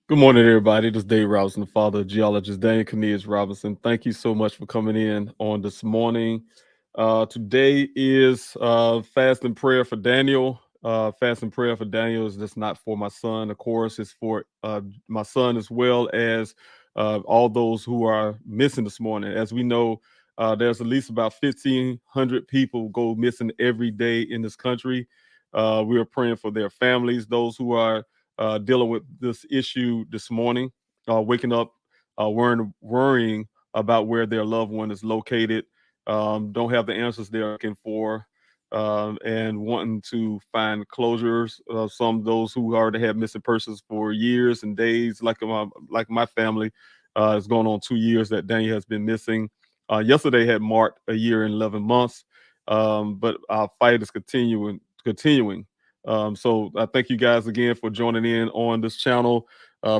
Good morning, everybody. This is Dave Robinson, the father of Geologist Daniel Robinson. Thank you so much for coming in on this morning. Today is fast and prayer for Daniel. Fast and prayer for Daniel is just not for my son, of course. It's for my son as well as all those who are missing this morning. As we know, there's at least about 1,500 people go missing every day in this country. We are praying for their families, those who are dealing with this issue this morning, waking up, worrying about where their loved one is located, don't have the answers they're looking for, and wanting to find closures. Some of those who already have missing persons for years and days, like my family, it's going on 2 years that Daniel has been missing. Yesterday had marked a year and 11 months, but our fight is continuing. So I thank you guys again for joining in on this channel.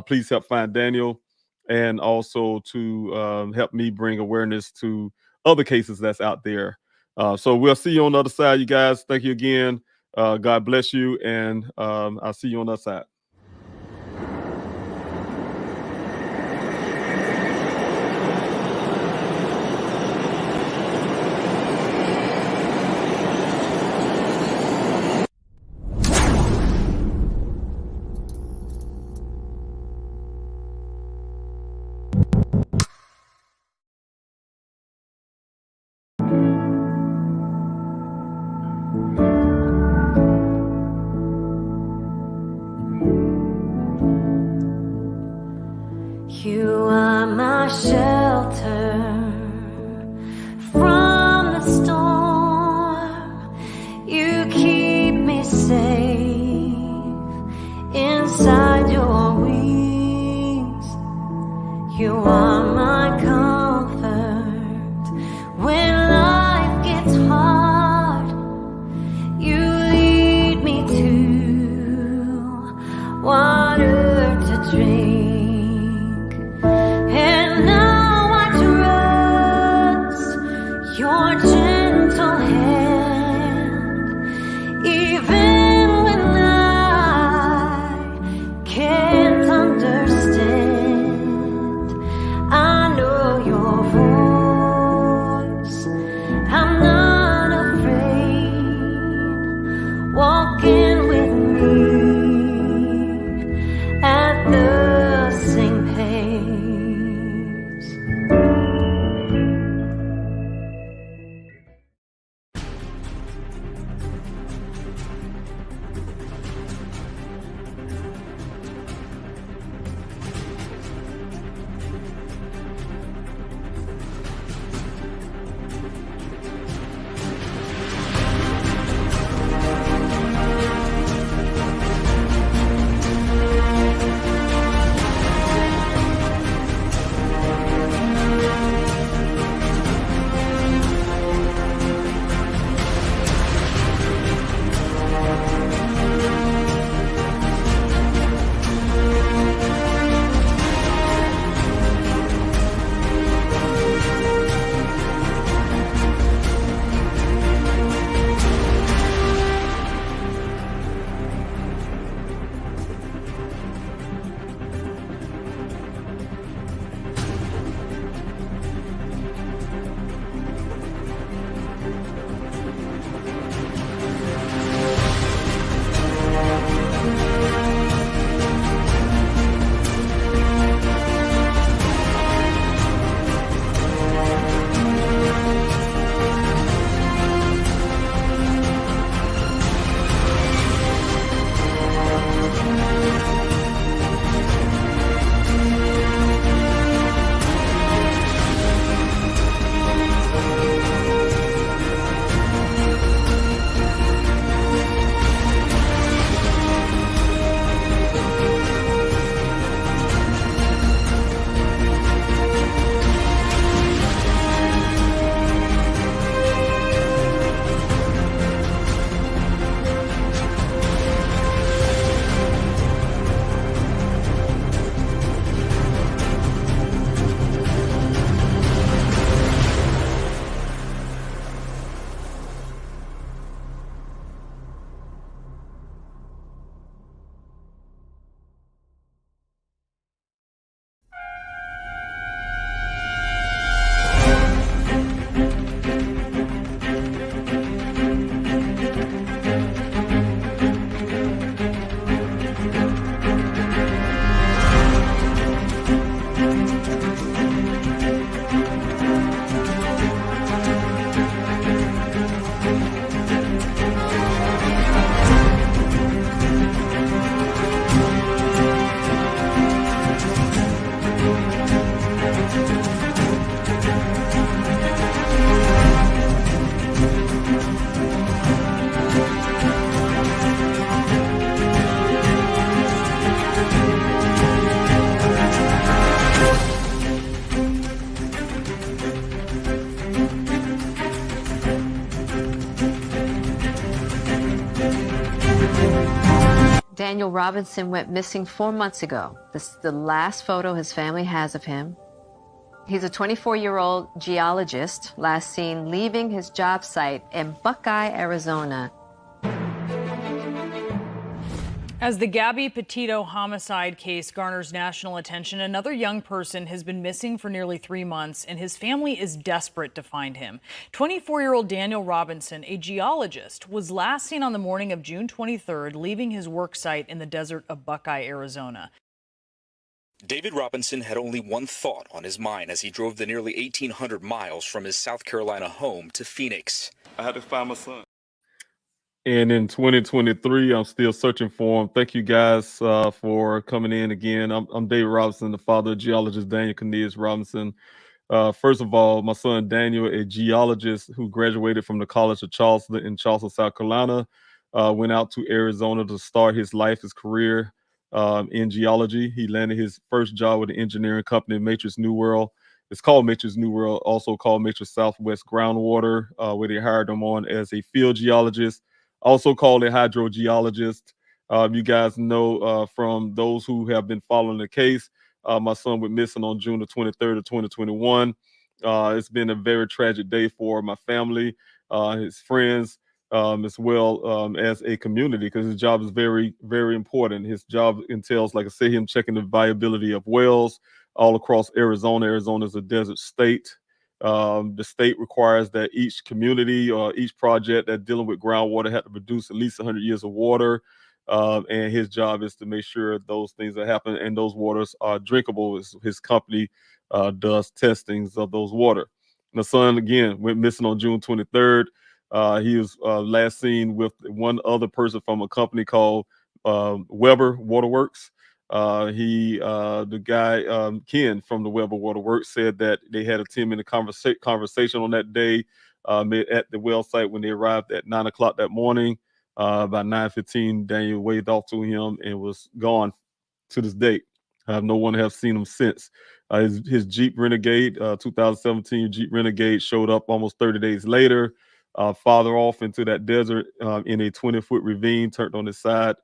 Please help find Daniel, and also to help me bring awareness to other cases that's out there. So we'll see you on the other side, you guys. Thank you again. God bless you, and I'll see you on the other side. You are my shelter from the storm. You keep me safe inside your wings. You are my comfort when life gets hard. You lead me to water to drink. Your gentle hand, even when I can't understand, I know your voice. I'm not afraid, walking with me at the same pace. Daniel Robinson went missing 4 months ago. This is the last photo his family has of him. He's a 24-year-old geologist, last seen leaving his job site in Buckeye, Arizona. As the Gabby Petito homicide case garners national attention, another young person has been missing for nearly 3 months, and his family is desperate to find him. 24-year-old Daniel Robinson, a geologist, was last seen on the morning of June 23rd, leaving his work site in the desert of Buckeye, Arizona. David Robinson had only one thought on his mind as he drove the nearly 1,800 miles from his South Carolina home to Phoenix. I had to find my son. And in 2023, I'm still searching for him. Thank you guys for coming in again. I'm David Robinson, the father of geologist Daniel Robinson. First of all, my son Daniel, a geologist who graduated from the College of Charleston in Charleston, South Carolina, went out to Arizona to start his career in geology. He landed his first job with an engineering company, Matrix New World. It's called Matrix New World, also called Matrix Southwest Groundwater, where they hired him on as a field geologist, also called a hydrogeologist. You guys know from those who have been following the case, my son went missing on June the 23rd of 2021. It's been a very tragic day for my family, his friends, as well as a community, because his job is very, very important. His job entails, like I say, him checking the viability of wells all across Arizona. Arizona is a desert state. The state requires that each community or each project that's dealing with groundwater have to produce at least 100 years of water. And his job is to make sure those things that happen and those waters are drinkable. His company does testings of those water. My son, again, went missing on June 23rd. He was last seen with one other person from a company called Weber Waterworks. The guy, Ken from the Weber Waterworks, said that they had a 10-minute conversation on that day at the well site when they arrived at 9 o'clock that morning. About 9:15, Daniel waved off to him and was gone to this date. No one has seen him since. His Jeep Renegade, 2017 Jeep Renegade, showed up almost 30 days later, farther off into that desert in a 20-foot ravine, turned on his side.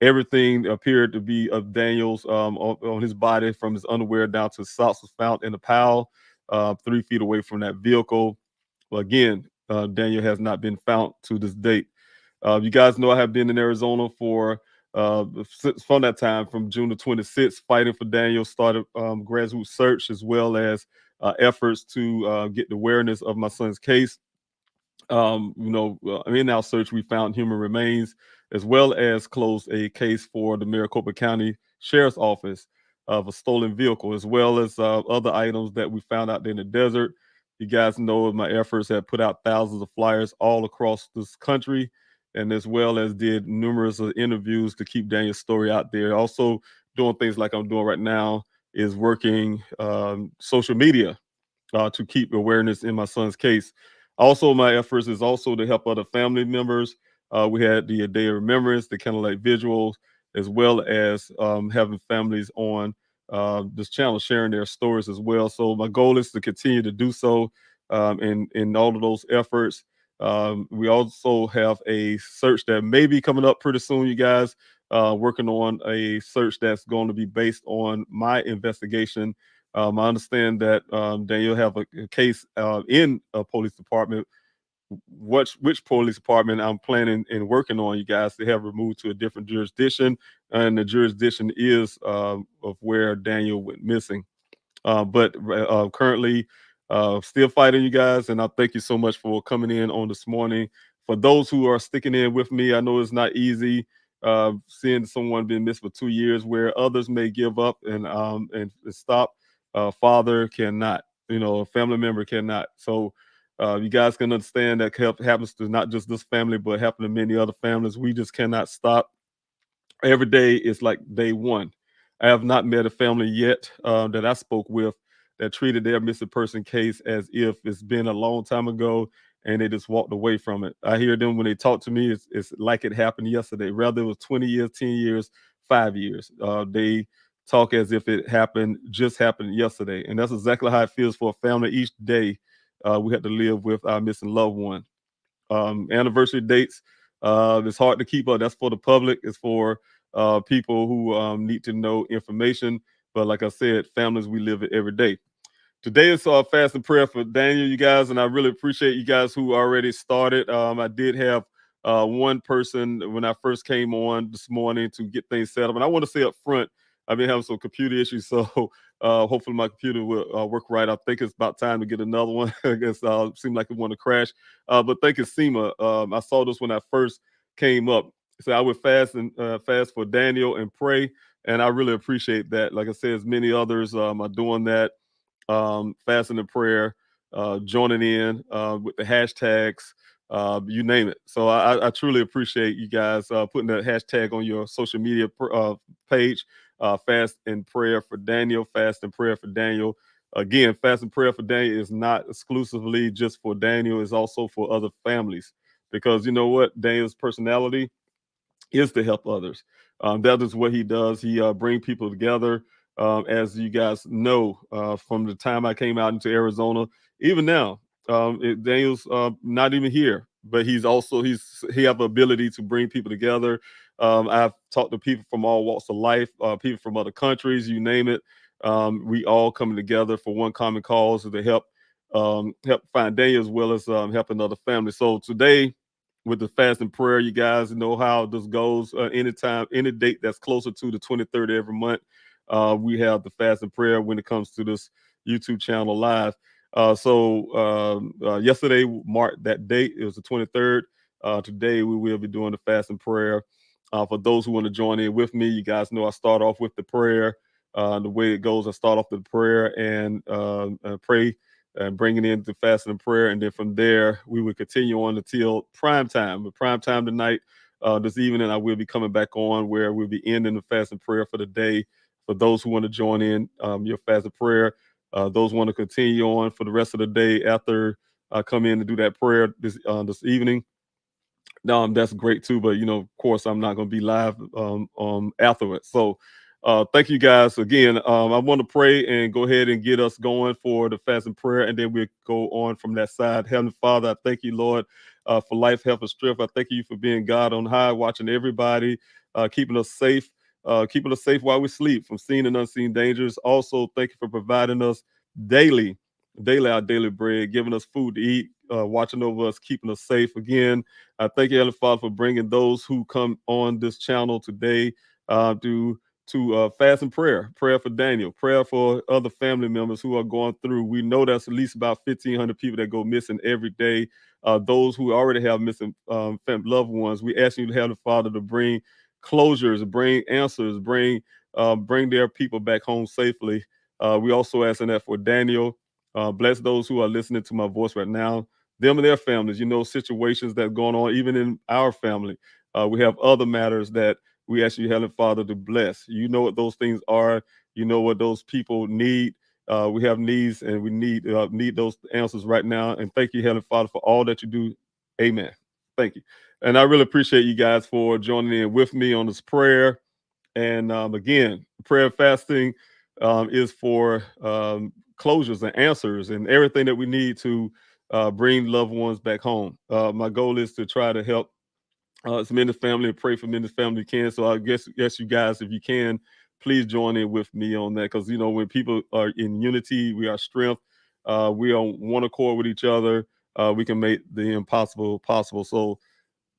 Everything appeared to be of Daniel's on his body, from his underwear down to his socks, was found in a pile 3 feet away from that vehicle. Well, again, Daniel has not been found to this date. You guys know I have been in Arizona for from that time, from June the 26th, fighting for Daniel, started grassroots search as well as efforts to get the awareness of my son's case. In our search, we found human remains, as well as closed a case for the Maricopa County Sheriff's Office of a stolen vehicle, as well as other items that we found out there in the desert. You guys know my efforts have put out thousands of flyers all across this country, and as well as did numerous interviews to keep Daniel's story out there. Also doing things like I'm doing right now is working social media to keep awareness in my son's case. Also, my efforts is also to help other family members. We had the Day of Remembrance, the candlelight visuals, as well as having families on this channel sharing their stories as well. So my goal is to continue to do so in all of those efforts. We also have a search that may be coming up pretty soon, you guys. Working on a search that's going to be based on my investigation. I understand that Daniel have a case in a police department. Which police department I'm planning and working on, you guys, they have removed to a different jurisdiction, and the jurisdiction is of where Daniel went missing. But currently still fighting, you guys, and I thank you so much for coming in on this morning. For those who are sticking in with me, I know it's not easy seeing someone being missed for 2 years, where others may give up and stop. Father cannot, a family member cannot. So you guys can understand that help happens to not just this family, but happen to many other families. We just cannot stop. Every day is like day one. I have not met a family yet that I spoke with that treated their missing person case as if it's been a long time ago and they just walked away from it. I hear them when they talk to me, it's like it happened yesterday. Rather, it was 20 years, 10 years, 5 years. They talk as if it just happened yesterday. And that's exactly how it feels for a family each day. We have to live with our missing loved one. Anniversary dates, it's hard to keep up. That's for the public. It's for people who need to know information. But like I said, families, we live it every day. Today is our fast and prayer for Daniel, you guys, and I really appreciate you guys who already started. I did have one person when I first came on this morning to get things set up, and I want to say up front, I've been having some computer issues, so hopefully my computer will work right. I think it's about time to get another one. I guess seemed like it want to crash, but thank you, Seema. I saw this when I first came up, so I would fast for Daniel and pray, and I really appreciate that. Like I said, as many others are doing that, fasting and prayer, joining in with the hashtags, you name it. So I truly appreciate you guys putting that hashtag on your social media page, fast and prayer for Daniel, fast and prayer for Daniel. Again, fast and prayer for Daniel is not exclusively just for Daniel, it's also for other families. Because you know what? Daniel's personality is to help others. That is what he does. He bring people together. As you guys know, from the time I came out into Arizona, even now, Daniel's not even here, but he have the ability to bring people together. I've talked to people from all walks of life, people from other countries, you name it. We all coming together for one common cause to help find Daniel as well as helping other families. So today, with the fast and prayer, you guys know how this goes. Anytime, any date that's closer to the 23rd every month, we have the fast and prayer when it comes to this YouTube channel live. Yesterday marked that date. It was the 23rd. Today we will be doing the fast and prayer. For those who want to join in with me, you guys know I start off with the prayer. The way it goes, I start off with the prayer and pray and bringing in the fasting and prayer. And then from there, we will continue on until prime time. With prime time tonight, this evening, I will be coming back on where we'll be ending the fast and prayer for the day. For those who want to join in your fast and prayer, those want to continue on for the rest of the day after I come in to do that prayer this evening. That's great too, but of course, I'm not going to be live afterwards. So thank you guys again. I want to pray and go ahead and get us going for the fast and prayer, and then we'll go on from that side. Heavenly Father, I thank you, Lord, for life, health, and strength. I thank you for being God on high, watching everybody, keeping us safe. Keeping us safe while we sleep from seen and unseen dangers. Also, thank you for providing us daily our daily bread, giving us food to eat, watching over us, keeping us safe. Again, I thank you, Heavenly Father, for bringing those who come on this channel today to fast and prayer for Daniel, prayer for other family members who are going through. We know that's at least about 1,500 people that go missing every day. Those who already have missing loved ones, we ask you, Heavenly Father, to bring closures, bring answers, bring their people back home safely. We also asking that for Daniel. Bless those who are listening to my voice right now, them and their families. Situations that are going on even in our family. We have other matters that we ask you, Heavenly Father, to bless. You know what those things are. You know what those people need. We have needs, and we need those answers right now. And thank you, Heavenly Father, for all that you do. Amen. Thank you. And I really appreciate you guys for joining in with me on this prayer. And again, prayer fasting is for closures and answers and everything that we need to bring loved ones back home. My goal is to try to help as many family and pray for many family can. So I guess you guys, if you can, please join in with me on that. Because when people are in unity, we are strength. We are on one accord with each other. We can make the impossible possible. So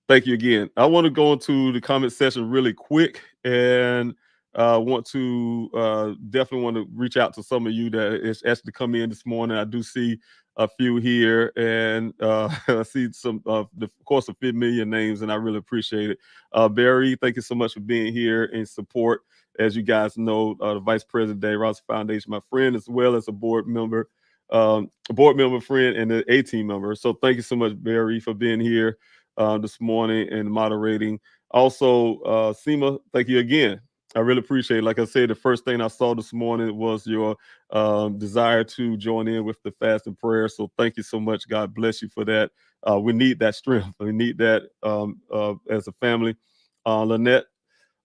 thank you again. I want to go into the comment section really quick and definitely want to reach out to some of you that is actually come in this morning. I do see a few here, and I see some, of course, a few million names, and I really appreciate it. Barry, thank you so much for being here in support. As you guys know, the Vice President, Daniel Robinson Foundation, my friend, as well as a board member friend, and an A-team member. So thank you so much, Barry, for being here this morning and moderating. Also, Seema, thank you again. I really appreciate it. Like I said, the first thing I saw this morning was your desire to join in with the fast and prayer. So thank you so much. God bless you for that. We need that strength. We need that as a family. Lynette,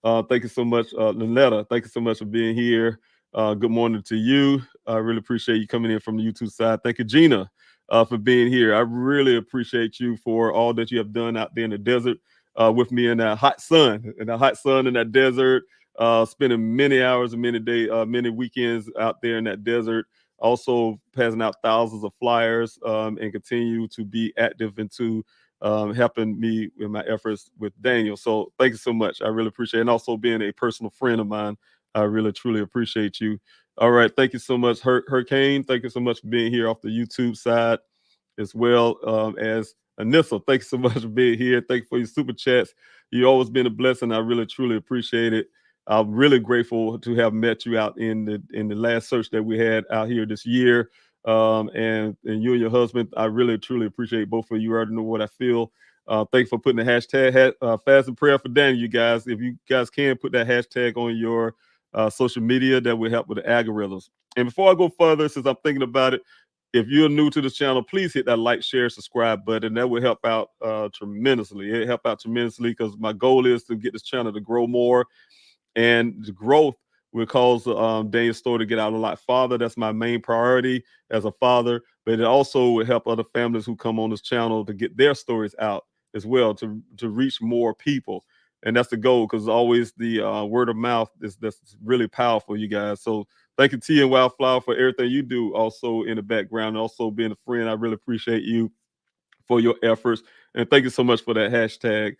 thank you so much. Lynetta, thank you so much for being here. Good morning to you. I really appreciate you coming in from the YouTube side. Thank you, Gina, for being here. I really appreciate you for all that you have done out there in the desert. with me in that hot sun, in that desert, spending many hours and many weekends out there in that desert. Also passing out thousands of flyers, and continue to be active into helping me in my efforts with Daniel. So thank you so much. I really appreciate it. And also being a personal friend of mine, I really, truly appreciate you. All right. Thank you so much, Hurricane. Thank you so much for being here off the YouTube side as well, as Anissa. Thank you so much for being here. Thank you for your super chats. You always been a blessing. I really, truly appreciate it. I'm really grateful to have met you out in the last search that we had out here this year. And you and your husband, I really, truly appreciate both of you. You already know what I feel. Thank you for putting the hashtag fast and prayer for Daniel, you guys. If you guys can put that hashtag on your social media, that will help with the algorithms. And before I go further, since I'm thinking about it, if you're new to this channel, please hit that like, share, subscribe button. That will help out tremendously. It help out tremendously because my goal is to get this channel to grow more, and the growth will cause Daniel's story to get out a lot farther. That's my main priority as a father, but it also will help other families who come on this channel to get their stories out as well, to reach more people. And that's the goal, because always the word of mouth that's really powerful, you guys. So thank you, T and Wildflower, for everything you do also in the background, and also being a friend. I really appreciate you for your efforts. And thank you so much for that hashtag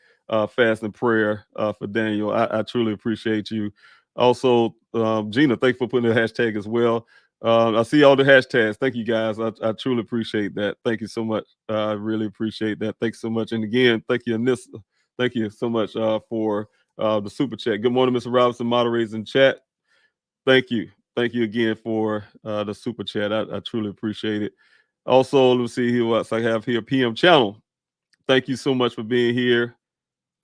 fast and prayer for Daniel. I truly appreciate you. Also, Gina, thank you for putting the hashtag as well. I see all the hashtags. Thank you, guys. I truly appreciate that. Thank you so much. I really appreciate that. Thanks so much. And again, thank you, Anissa. Thank you so much for the super chat. Good morning, Mr. Robinson, moderators in chat. Thank you. Thank you again for the super chat. I truly appreciate it. Also, let's see here what I have here. PM Channel. Thank you so much for being here.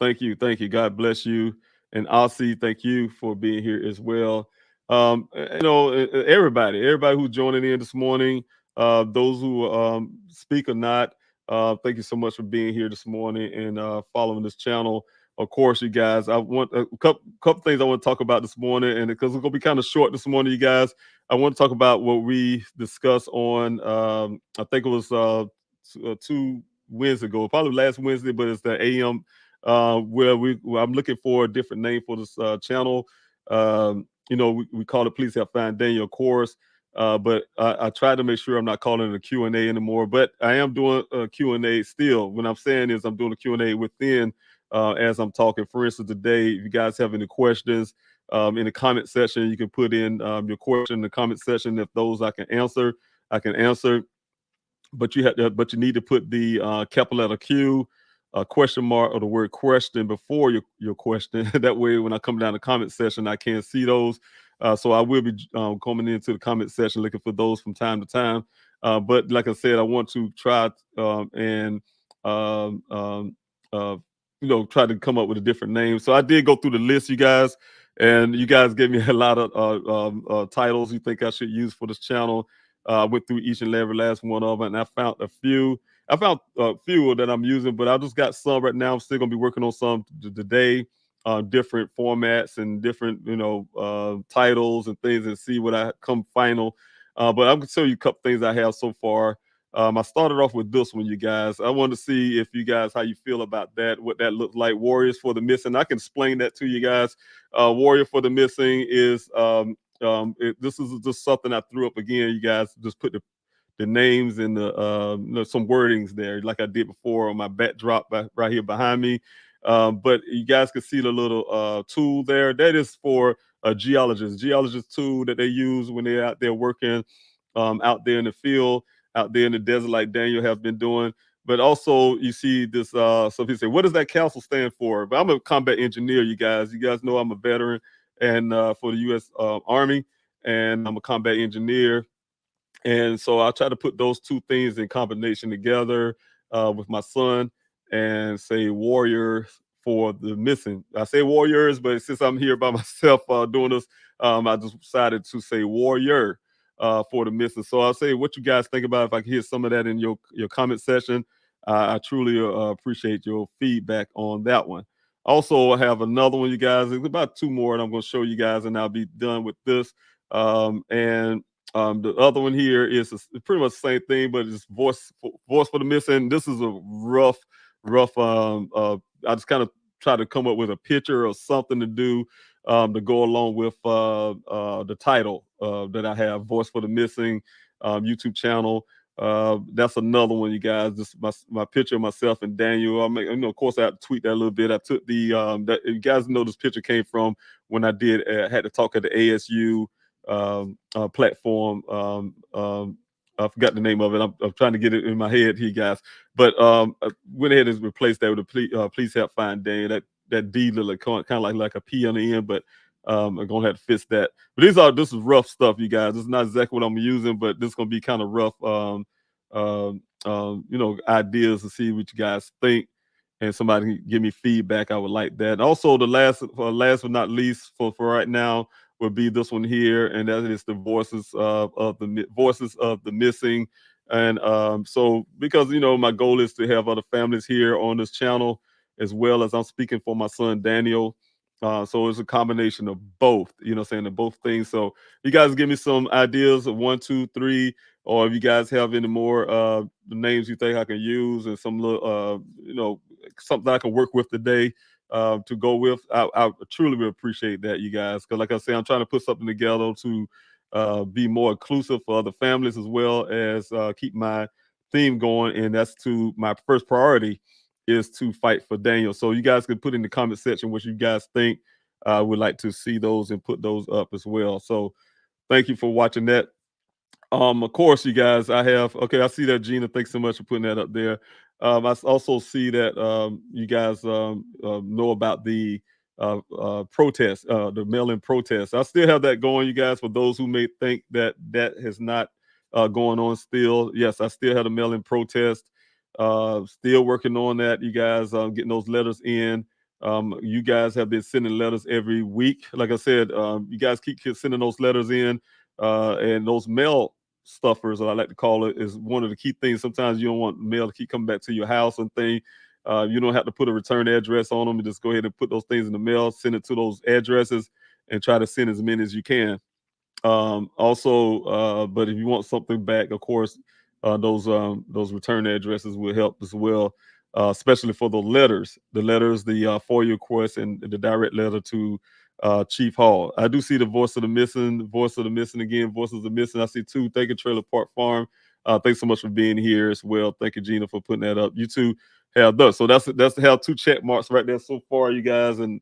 Thank you. Thank you. God bless you. And Aussie, thank you for being here as well. Everybody who's joining in this morning, those who speak or not, thank you so much for being here this morning and following this channel. Of course, you guys, I want a couple things I want to talk about this morning, and because it's gonna be kind of short this morning, you guys, I want to talk about what we discussed on I think it was 2 Wednesdays ago, probably last Wednesday, but it's the AM where I'm looking for a different name for this channel. We call it Please Help Find Daniel, of course. But I try to make sure I'm not calling it a Q&A anymore, but I am doing a Q&A still. What I'm saying is I'm doing a Q&A within as I'm talking. For instance, today, if you guys have any questions in the comment section, you can put in your question in the comment section. If those I can answer. But you need to put the capital letter Q, question mark, or the word question before your question. That way, when I come down the comment section, I can see those. So I will be coming into the comment section looking for those from time to time. But like I said, I want to try and try to come up with a different name. So I did go through the list, you guys, and you guys gave me a lot of titles you think I should use for this channel. Went through each and every last one of them, and I found a few. I found a few that I'm using, but I just got some right now. I'm still gonna be working on some today, different formats and different, titles and things, and see what I come final. But I'm gonna tell you a couple things I have so far. I started off with this one, you guys. I wanted to see if you guys, how you feel about that, what that looks like. Warriors for the Missing. I can explain that to you guys. Warrior for the Missing is this is just something I threw up again. You guys just put the names and the some wordings there, like I did before on my backdrop right here behind me. But you guys can see the little tool there. That is for a geologist tool that they use when they're out there working out there in the field, out there in the desert, like Daniel has been doing. But also you see this, so people say, what does that council stand for? But I'm a combat engineer, you guys. You guys know I'm a veteran and for the U.S. Army, and I'm a combat engineer. And so I try to put those two things in combination together with my son and say warrior for the missing. I say warriors, but since I'm here by myself doing this, I just decided to say warrior for the missing. So I'll say what you guys think about. If I can hear some of that in your comment section, I truly appreciate your feedback on that one. Also, I have another one, you guys. It's about 2 more, and I'm going to show you guys, and I'll be done with this. The other one here is pretty much the same thing, but it's voice for the missing. This is a rough. I just kind of try to come up with a picture or something to do to go along with the title that I have, Voice for the Missing YouTube channel. That's another one, you guys. Just my picture of myself and Daniel. Of course, I had to tweet that a little bit. I took the that you guys know this picture came from when I had to talk at the ASU platform. I forgot the name of it. I'm trying to get it in my head here, guys. But I went ahead and replaced that with a please help find Daniel. That D look kind of like a P on the end, but I'm gonna have to fix that. But this is rough stuff, you guys. This is not exactly what I'm using, but this is gonna be kind of rough. Ideas to see what you guys think, and somebody can give me feedback. I would like that. Also, the last but not least for right now would be this one here, and that is the voices of the missing. And so because my goal is to have other families here on this channel, as well as I'm speaking for my son Daniel. So it's a combination of both, saying of both things. So you guys give me some ideas of 1, 2, 3, or if you guys have any more names you think I can use, and some little something I can work with today to go with, I truly will appreciate that, you guys. Because like I say, I'm trying to put something together to be more inclusive for other families, as well as keep my theme going. And that's my first priority is to fight for Daniel. So you guys can put in the comment section what you guys think. I would like to see those and put those up as well. So thank you for watching that. Of course, you guys, I see that, Gina. Thanks so much for putting that up there. I also see that you guys know about the protest, the mail-in protest. I still have that going, you guys. For those who may think that has not going on still, yes, I still have the mail-in protest. Still working on that, you guys. Getting those letters in. You guys have been sending letters every week. Like I said, you guys keep sending those letters in, and those mail stuffers, I like to call it, is one of the key things. Sometimes you don't want mail to keep coming back to your house and thing. You don't have to put a return address on them, and just go ahead and put those things in the mail, send it to those addresses, and try to send as many as you can. But if you want something back, of course, those return addresses will help as well, especially for the letters, the FOIA request, and the direct letter to Chief Hall. I do see the voice of the missing again, voices of the missing. I see 2. Thank you, Trailer Park Farm. Thanks so much for being here as well. Thank you, Gina, for putting that up. You two have those. So that's have 2 check marks right there so far, you guys. And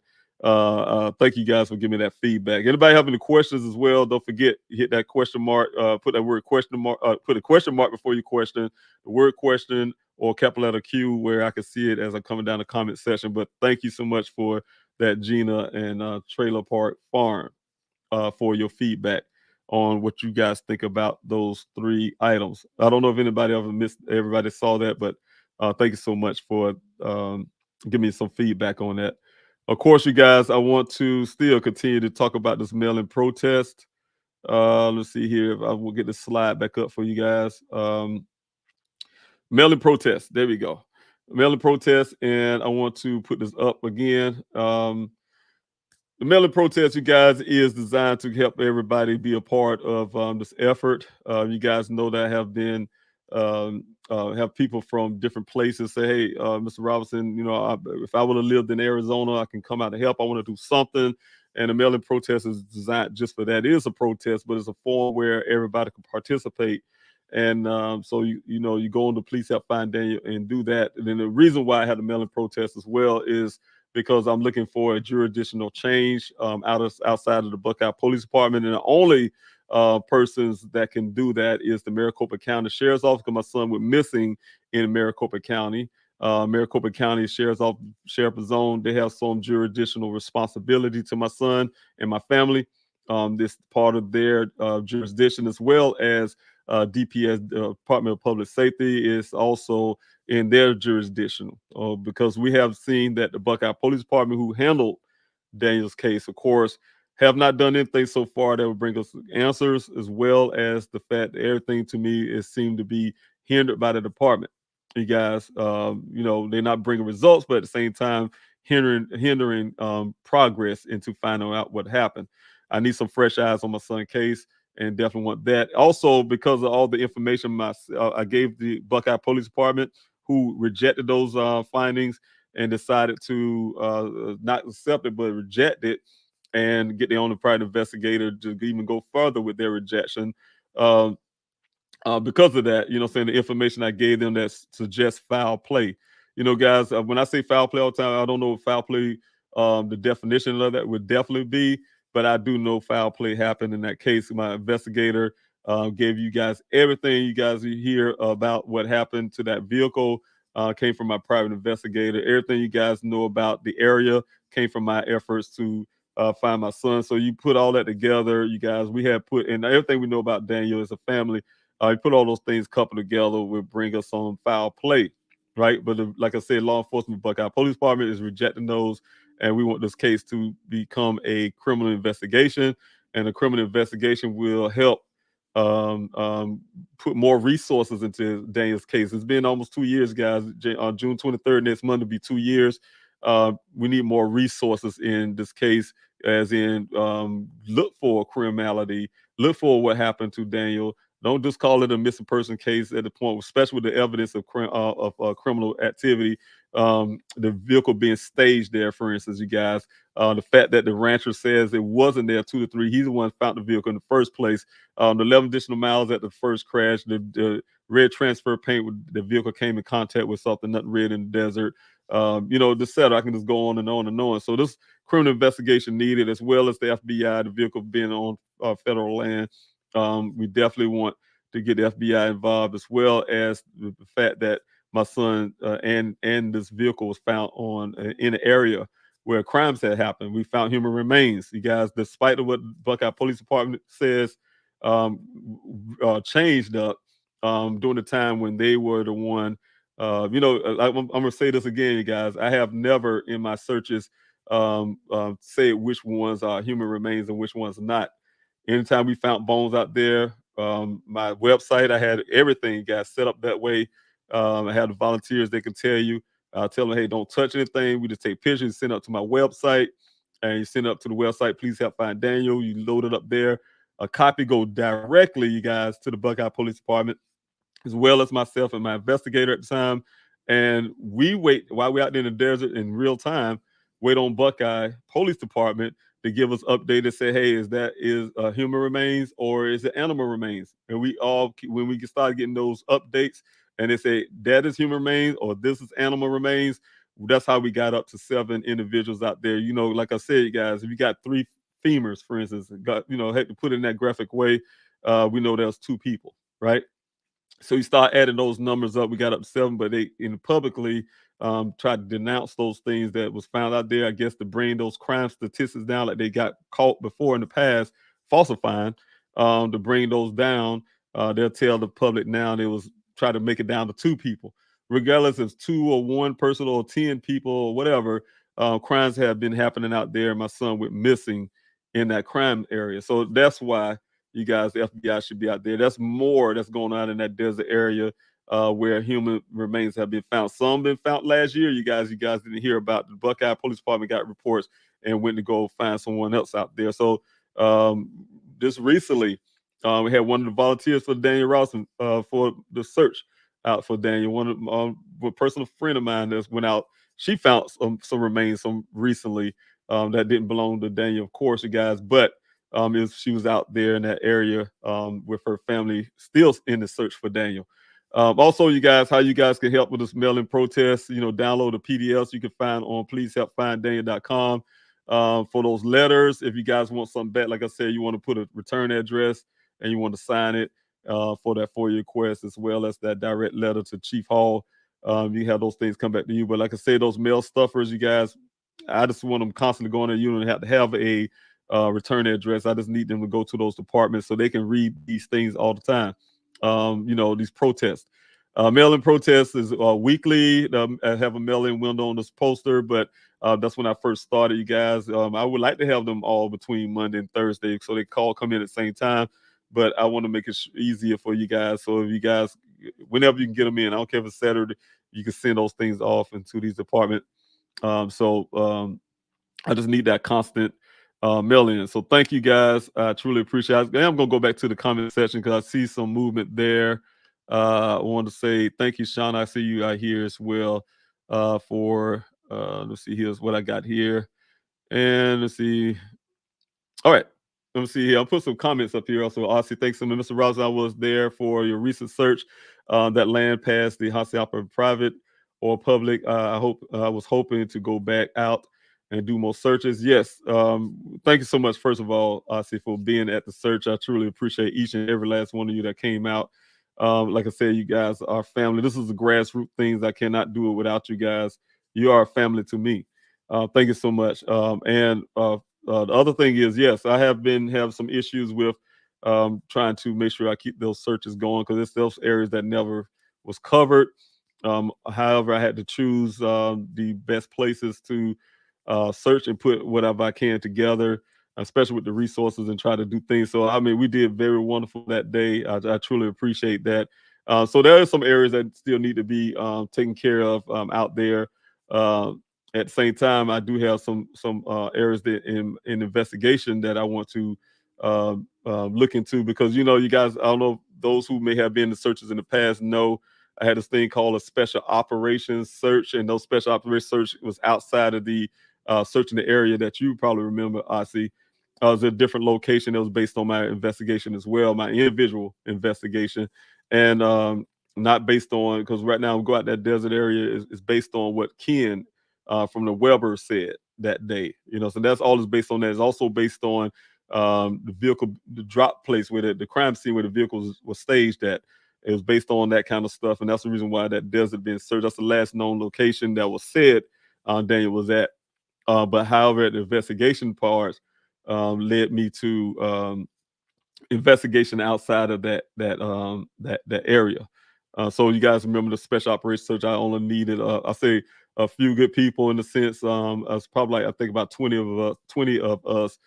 thank you guys for giving me that feedback. Anybody have any questions as well? Don't forget, hit that question mark, put that word question mark, put a question mark before you question, the word question, or capital letter Q, where I can see it as I'm coming down the comment section. But thank you so much for that, Gina and Trailer Park Farm, for your feedback on what you guys think about those 3 items. I don't know if everybody saw that, but thank you so much for giving me some feedback on that. Of course, you guys, I want to still continue to talk about this mail-in protest. Let's see here if I will get the slide back up for you guys. Mail-in protest. There we go. Mail-in protest, and I want to put this up again. The mail-in protest, you guys, is designed to help everybody be a part of this effort. You guys know that I have been have people from different places say, hey, Mr. Robinson, if I would have lived in Arizona, I can come out and help. I want to do something. And the mail-in protest is designed just for that. It is a protest, but it's a forum where everybody can participate. And so, you go on to Please Help Find Daniel and do that. And then the reason why I had the mail-in protest as well is because I'm looking for a jurisdictional change outside of the Buckeye Police Department. And the only persons that can do that is the Maricopa County Sheriff's Office, because my son went missing in Maricopa County. Maricopa County Sheriff's Zone, they have some jurisdictional responsibility to my son and my family. This part of their jurisdiction, as well as DPS, Department of Public Safety, is also in their jurisdiction, because we have seen that the Buckeye Police Department, who handled Daniel's case, of course, have not done anything so far that would bring us answers, as well as the fact that everything to me is seemed to be hindered by the department. You guys, they're not bringing results, but at the same time hindering progress into finding out what happened. I need some fresh eyes on my son's case, and definitely want that. Also, because of all the information I gave the Buckeye Police Department, who rejected those findings, and decided to not accept it, but reject it and get their own private investigator to even go further with their rejection. Um, because of that, saying the information I gave them that suggests foul play. Guys, when I say foul play all the time, I don't know what foul play, the definition of that would definitely be, but I do know foul play happened in that case. My investigator gave you guys everything you guys hear about what happened to that vehicle. Came from my private investigator. Everything you guys know about the area came from my efforts to find my son. So you put all that together, you guys. We have put in everything we know about Daniel as a family. You put all those things coupled together will bring us on foul play, right? But like I said, law enforcement, Buckeye Police Department is rejecting those, and we want this case to become a criminal investigation, and a criminal investigation will help put more resources into Daniel's case. It's been almost 2 years, guys. On June 23rd, next month, will be 2 years. We need more resources in this case, as in look for criminality, look for what happened to Daniel. Don't just call it a missing person case at the point, especially with the evidence of criminal activity. The vehicle being staged there, for instance, you guys. The fact that the rancher says it wasn't there 2 to 3, he's the one who found the vehicle in the first place. The 11 additional miles at the first crash, the red transfer paint, the vehicle came in contact with something, nothing red in the desert. The setup, I can just go on and on and on. So this criminal investigation needed, as well as the FBI, the vehicle being on federal land. We definitely want to get the FBI involved, as well as the fact that my son and this vehicle was found in an area where crimes had happened. We found human remains. You guys, despite of what Buckeye Police Department says, changed up during the time when they were the one. I'm going to say this again, you guys. I have never in my searches said which ones are human remains and which ones are not. Anytime we found bones out there, my website, I had everything, guys, set up that way. I had the volunteers, they can tell you. Tell them, hey, don't touch anything. We just take pictures, send it up to my website, and you send it up to the website. Please help find Daniel. You load it up there. A copy go directly, you guys, to the Buckeye Police Department, as well as myself and my investigator at the time. And we wait while we're out there in the desert in real time, wait on Buckeye Police Department to give us update and say, hey, is human remains or is it animal remains? And we all, when we start getting those updates and they say that is human remains or this is animal remains, that's how we got up to 7 individuals out there. Like I said, you guys, if you got 3 femurs, for instance, had to put it in that graphic way, we know there's 2 people, right? So you start adding those numbers up. We got up to 7, but they publicly tried to denounce those things that was found out there, I guess, to bring those crime statistics down, like they got caught before in the past falsifying, to bring those down. They'll tell the public now they was try to make it down to 2 people. Regardless if it's 2 or 1 person or 10 people or whatever, crimes have been happening out there. My son went missing in that crime area. So that's why you guys, the FBI should be out there. That's more that's going on in that desert area where human remains have been found. Some been found last year. You guys didn't hear about. The Buckeye Police Department got reports and went to go find someone else out there. So just recently, we had one of the volunteers for Daniel Robinson for the search out for Daniel. A personal friend of mine that went out. She found some remains recently that didn't belong to Daniel, of course, you guys, but she was out there in that area with her family, still in the search for Daniel. Also, you guys, how you guys can help with this mail-in protest, download the PDFs you can find on pleasehelpfinddaniel.com for those letters. If you guys want something back, like I said, you want to put a return address and you want to sign it for that FOIA request, as well as that direct letter to Chief Hall. You have those things come back to you. But like I say, those mail stuffers, you guys, I just want them constantly going there. You don't have to have a return address. I just need them to go to those departments so they can read these things all the time. These protests. Mail-in protests is weekly. I have a mail-in window on this poster, but that's when I first started, you guys. I would like to have them all between Monday and Thursday, so they come in at the same time. But I want to make it easier for you guys. So if you guys, whenever you can get them in, I don't care if it's Saturday, you can send those things off into these departments. I just need that constant mail-in. So thank you guys. I truly appreciate it. I'm going to go back to the comment section because I see some movement there. I want to say thank you, Sean. I see you out here as well for Let's see, here's what I got here. And let's see. All right. Let me see here. I'll put some comments up here. Also, Aussie, thanks so much. Mr. Robinson, I was there for your recent search. That land passed the Hacienda private or public. I was hoping to go back out and do more searches. Yes. Thank you so much, first of all, Aussie, for being at the search. I truly appreciate each and every last one of you that came out. Like I said, you guys are family. This is the grassroots things. I cannot do it without you guys. You are a family to me. Thank you so much. The other thing is, yes, I have some issues with trying to make sure I keep those searches going because it's those areas that never was covered. However, I had to choose the best places to search and put whatever I can together, especially with the resources and try to do things. So, I mean, we did very wonderful that day. I truly appreciate that. So there are some areas that still need to be taken care of out there. At the same time, I do have some areas that in investigation that I want to look into because you guys, I don't know, those who may have been the searches in the past know I had this thing called a special operations search, and those special operations search was outside of the searching the area that you probably remember. I see. It was a different location that was based on my investigation as well, my individual investigation, and not based on because right now go out that desert area is based on what Ken from the Weber said that day. So that's all is based on that. It's also based on the vehicle, the drop place where the crime scene where the vehicle was staged at. It was based on that kind of stuff, and that's the reason why that desert been searched. That's the last known location that was said Daniel was at. But however, the investigation parts led me to investigation outside of that area. So you guys remember the special operations search? I only needed, I say, a few good people in the sense. It's probably like, I think about 20 of us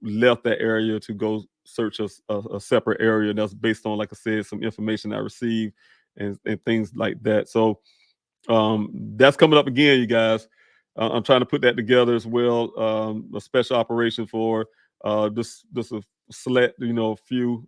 left that area to go search a separate area that's based on, like I said, some information I received and things like that. So that's coming up again, you guys. I'm trying to put that together as well. A special operation for this a select, few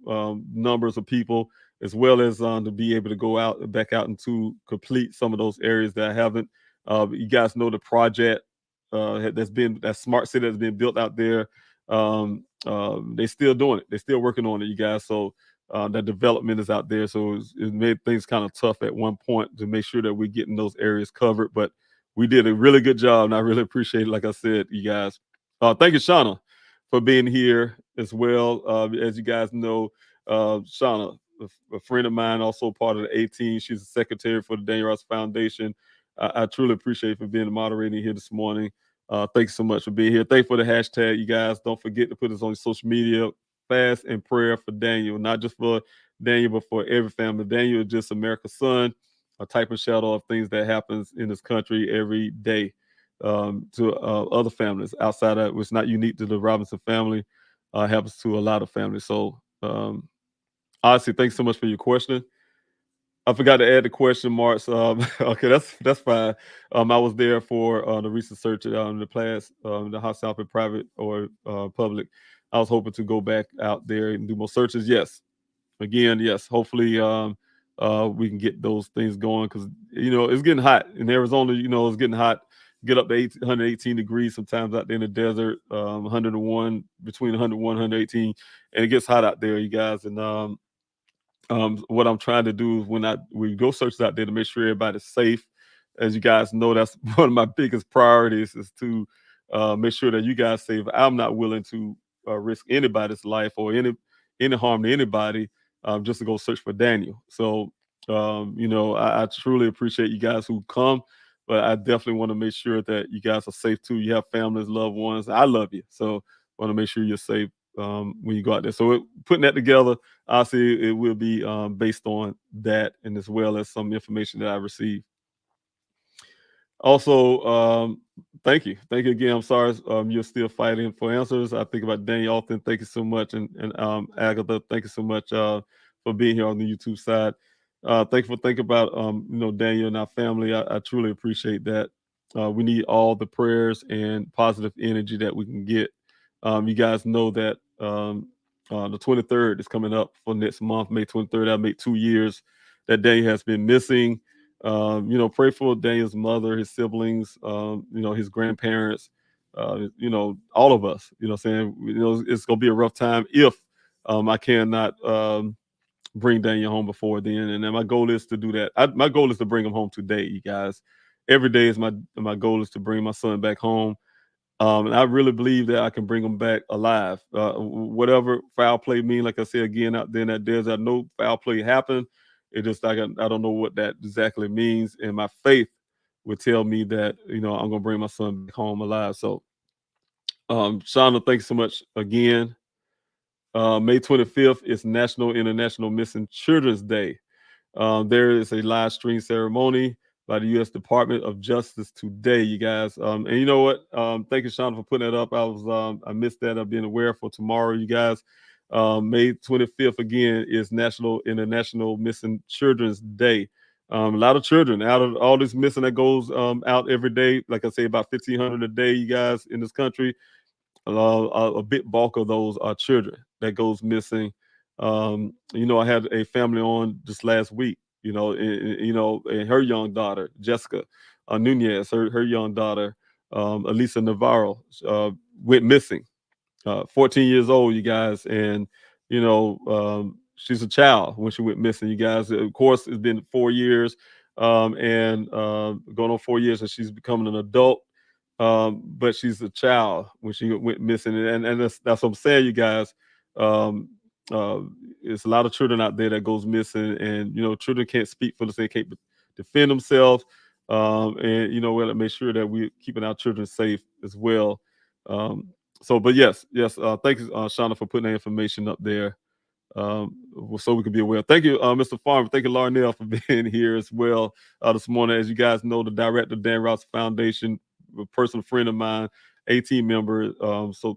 numbers of people, as well as to be able to go back out and to complete some of those areas that I haven't. You guys know the project that smart city that's been built out there. They're still doing it. They're still working on it, you guys. So that development is out there. So it made things kind of tough at one point to make sure that we're getting those areas covered. But we did a really good job, and I really appreciate it. Like I said, you guys. Thank you, Shauna, for being here as well. As you guys know, Shauna, a friend of mine, also part of the A team. She's the secretary for the Daniel Robinson Foundation. I truly appreciate you for being the moderator here this morning. Thank you so much for being here. Thank you for the hashtag, you guys. Don't forget to put us on social media. Fast and prayer for Daniel, not just for Daniel, but for every family. Daniel is just America's son, a type of shadow of things that happens in this country every day to other families outside of it's not unique to the Robinson family. Happens to a lot of families. So honestly, thanks so much for your question. I forgot to add the question marks. Okay, that's fine. I was there for the recent search in the class, the house out in private or public. I was hoping to go back out there and do more searches. Yes, again, yes. Hopefully, we can get those things going because it's getting hot in Arizona. It's getting hot. Get up to 118 degrees sometimes out there in the desert. 101 between 101 118, and it gets hot out there, you guys. And what I'm trying to do is when we go searches out there to make sure everybody's safe. As you guys know, that's one of my biggest priorities is to make sure that you guys safe. I'm not willing to risk anybody's life or any harm to anybody just to go search for Daniel. So I truly appreciate you guys who come, but I definitely want to make sure that you guys are safe too. You have families, loved ones. I love you, so want to make sure you're safe when you go out there. So putting that together, obviously it will be based on that and as well as some information that I received. Also, thank you again. I'm sorry you're still fighting for answers. I think about Daniel often. Thank you so much, and Agatha, thank you so much for being here on the YouTube side. Thank you for thinking about Daniel and our family. I truly appreciate that. We need all the prayers and positive energy that we can get. You guys know that the 23rd is coming up for next month, May 23rd. That'll make 2 years that Daniel has been missing. Pray for Daniel's mother, his siblings, his grandparents, all of us. Saying, it's gonna be a rough time if I cannot bring Daniel home before then. And then my goal is to do that. My goal is to bring him home today, you guys. Every day is my goal is to bring my son back home. And I really believe that I can bring him back alive. Whatever foul play mean, like I said again, out there in that desert, I know foul play happened. It just like I don't know what that exactly means, and my faith would tell me that I'm gonna bring my son back home alive. So, Shauna, thanks so much again. May 25th is National International Missing Children's Day. There is a live stream ceremony by the U.S. Department of Justice today, you guys. And you know what? Thank you, Sean, for putting that up. I missed that. I've been aware for tomorrow, you guys. May 25th again is National International Missing Children's Day. A lot of children out of all this missing that goes out every day. Like I say, about 1,500 a day, you guys, in this country. A big bulk of those are children that goes missing. I had a family on just last week, and her young daughter, Jessica Nunez, her young daughter, Elisa Navarro, went missing. 14 years old, you guys, and she's a child when she went missing, you guys. Of course, it's been 4 years, and going on 4 years, and she's becoming an adult. But she's a child when she went missing, and that's what I'm saying, you guys. Um, it's a lot of children out there that goes missing, and children can't speak for themselves, they can't defend themselves, and we got to make sure that we're keeping our children safe as well. But yes, thank you, Shauna, for putting that information up there, so we can be aware. Thank you, Mr. Farmer. Thank you, Larnell, for being here as well this morning. As you guys know, the director of Dan Robinson Foundation, a personal friend of mine, a team member, and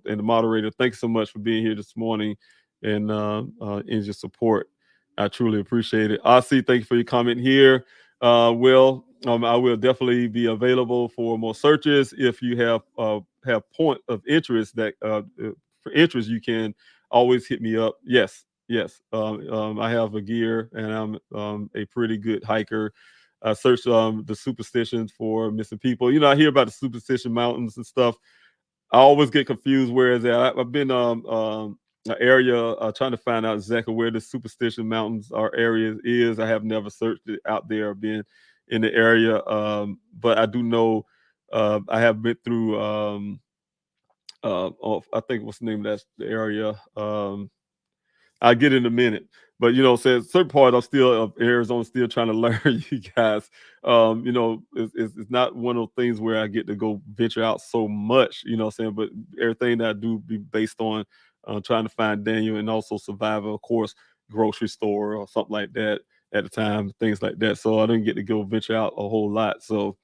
the moderator. Thanks so much for being here this morning and in your support. I truly appreciate it. Ossie, thank you for your comment here. I will definitely be available for more searches. If you have point of interest that for interest, you can always hit me up. Yes. I have a gear, and I'm a pretty good hiker. I searched the superstitions for missing people. I hear about the superstition mountains and stuff. I always get confused where is that. I've been an area trying to find out exactly where the superstition mountains or areas is. I have never searched it out there or been in the area, but I do know I have been through. I think what's the name of the area. I'll get in a minute. But certain part of Arizona still trying to learn, you guys. It's not one of those things where I get to go venture out so much, but everything that I do be based on trying to find Daniel, and also survival, of course, grocery store or something like that at the time, things like that. So I didn't get to go venture out a whole lot. So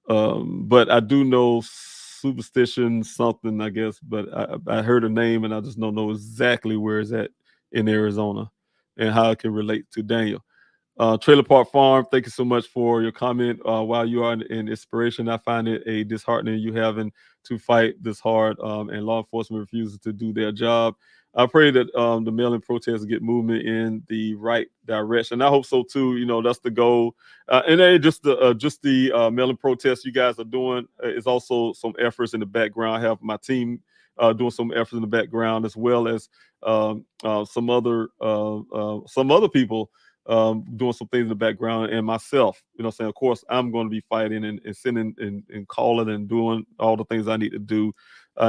but I do know superstition something, I guess, but I heard a name, and I just don't know exactly where it's at in Arizona and how it can relate to Daniel. Trailer Park Farm, thank you so much for your comment. While you are in inspiration, I find it a disheartening you having to fight this hard, and law enforcement refuses to do their job. I pray that the mail-in protests get movement in the right direction. I hope so too. That's the goal. And then just the mail-in protests you guys are doing is also some efforts in the background. I have my team doing some efforts in the background, as well as some other people doing some things in the background, and myself. Of course, I'm going to be fighting and sending and calling and doing all the things I need to do,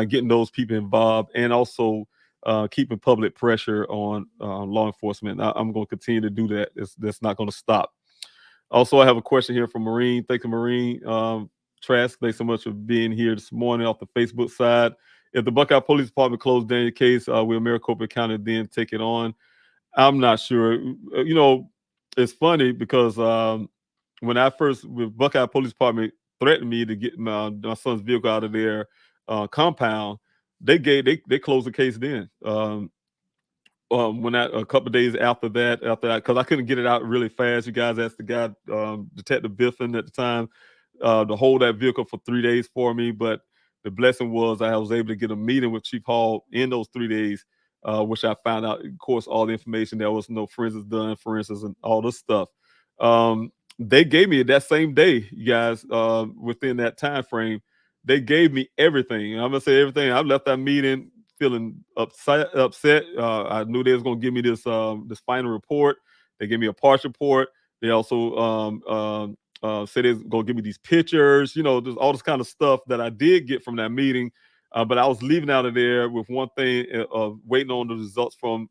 getting those people involved, and also keeping public pressure on law enforcement. I'm going to continue to do that. That's not going to stop. Also, I have a question here from Marine. Thank you, Marine. Trask, thanks so much for being here this morning off the Facebook side. If the Buckeye Police Department closed Daniel case, will Maricopa County then take it on? I'm not sure. It's funny because when Buckeye Police Department threatened me to get my son's vehicle out of their compound, they closed the case then. When a couple of days after that, because I couldn't get it out really fast. You guys asked the guy, Detective Biffin at the time, to hold that vehicle for 3 days for me. But the blessing was I was able to get a meeting with Chief Hall in those 3 days, which I found out, of course, all the information. There was no forensics done, for instance, and all this stuff. They gave me that same day, you guys, within that time frame, they gave me everything. And I'm gonna say everything. I left that meeting feeling upset. I knew they was gonna give me this final report. They gave me a partial report. They also said they was gonna give me these pictures, just all this kind of stuff that I did get from that meeting. But I was leaving out of there with one thing of waiting on the results from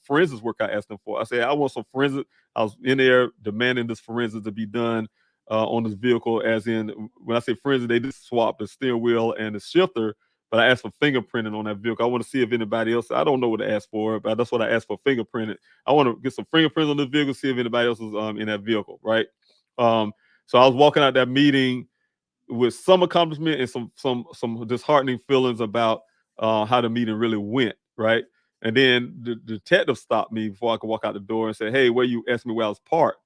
forensics work I asked them for. I said, I want some forensic. I was in there demanding this forensics to be done on this vehicle, as in, when I say forensic, they just swapped the steering wheel and the shifter, but I asked for fingerprinting on that vehicle. I want to see if anybody else, I don't know what to ask for, but that's what I asked for, fingerprinting. I want to get some fingerprints on this vehicle, see if anybody else was in that vehicle, right? So I was walking out that meeting with some accomplishment and some disheartening feelings about how the meeting really went, right? And then the detective stopped me before I could walk out the door and said, "Hey, where you?" Asked me where I was parked.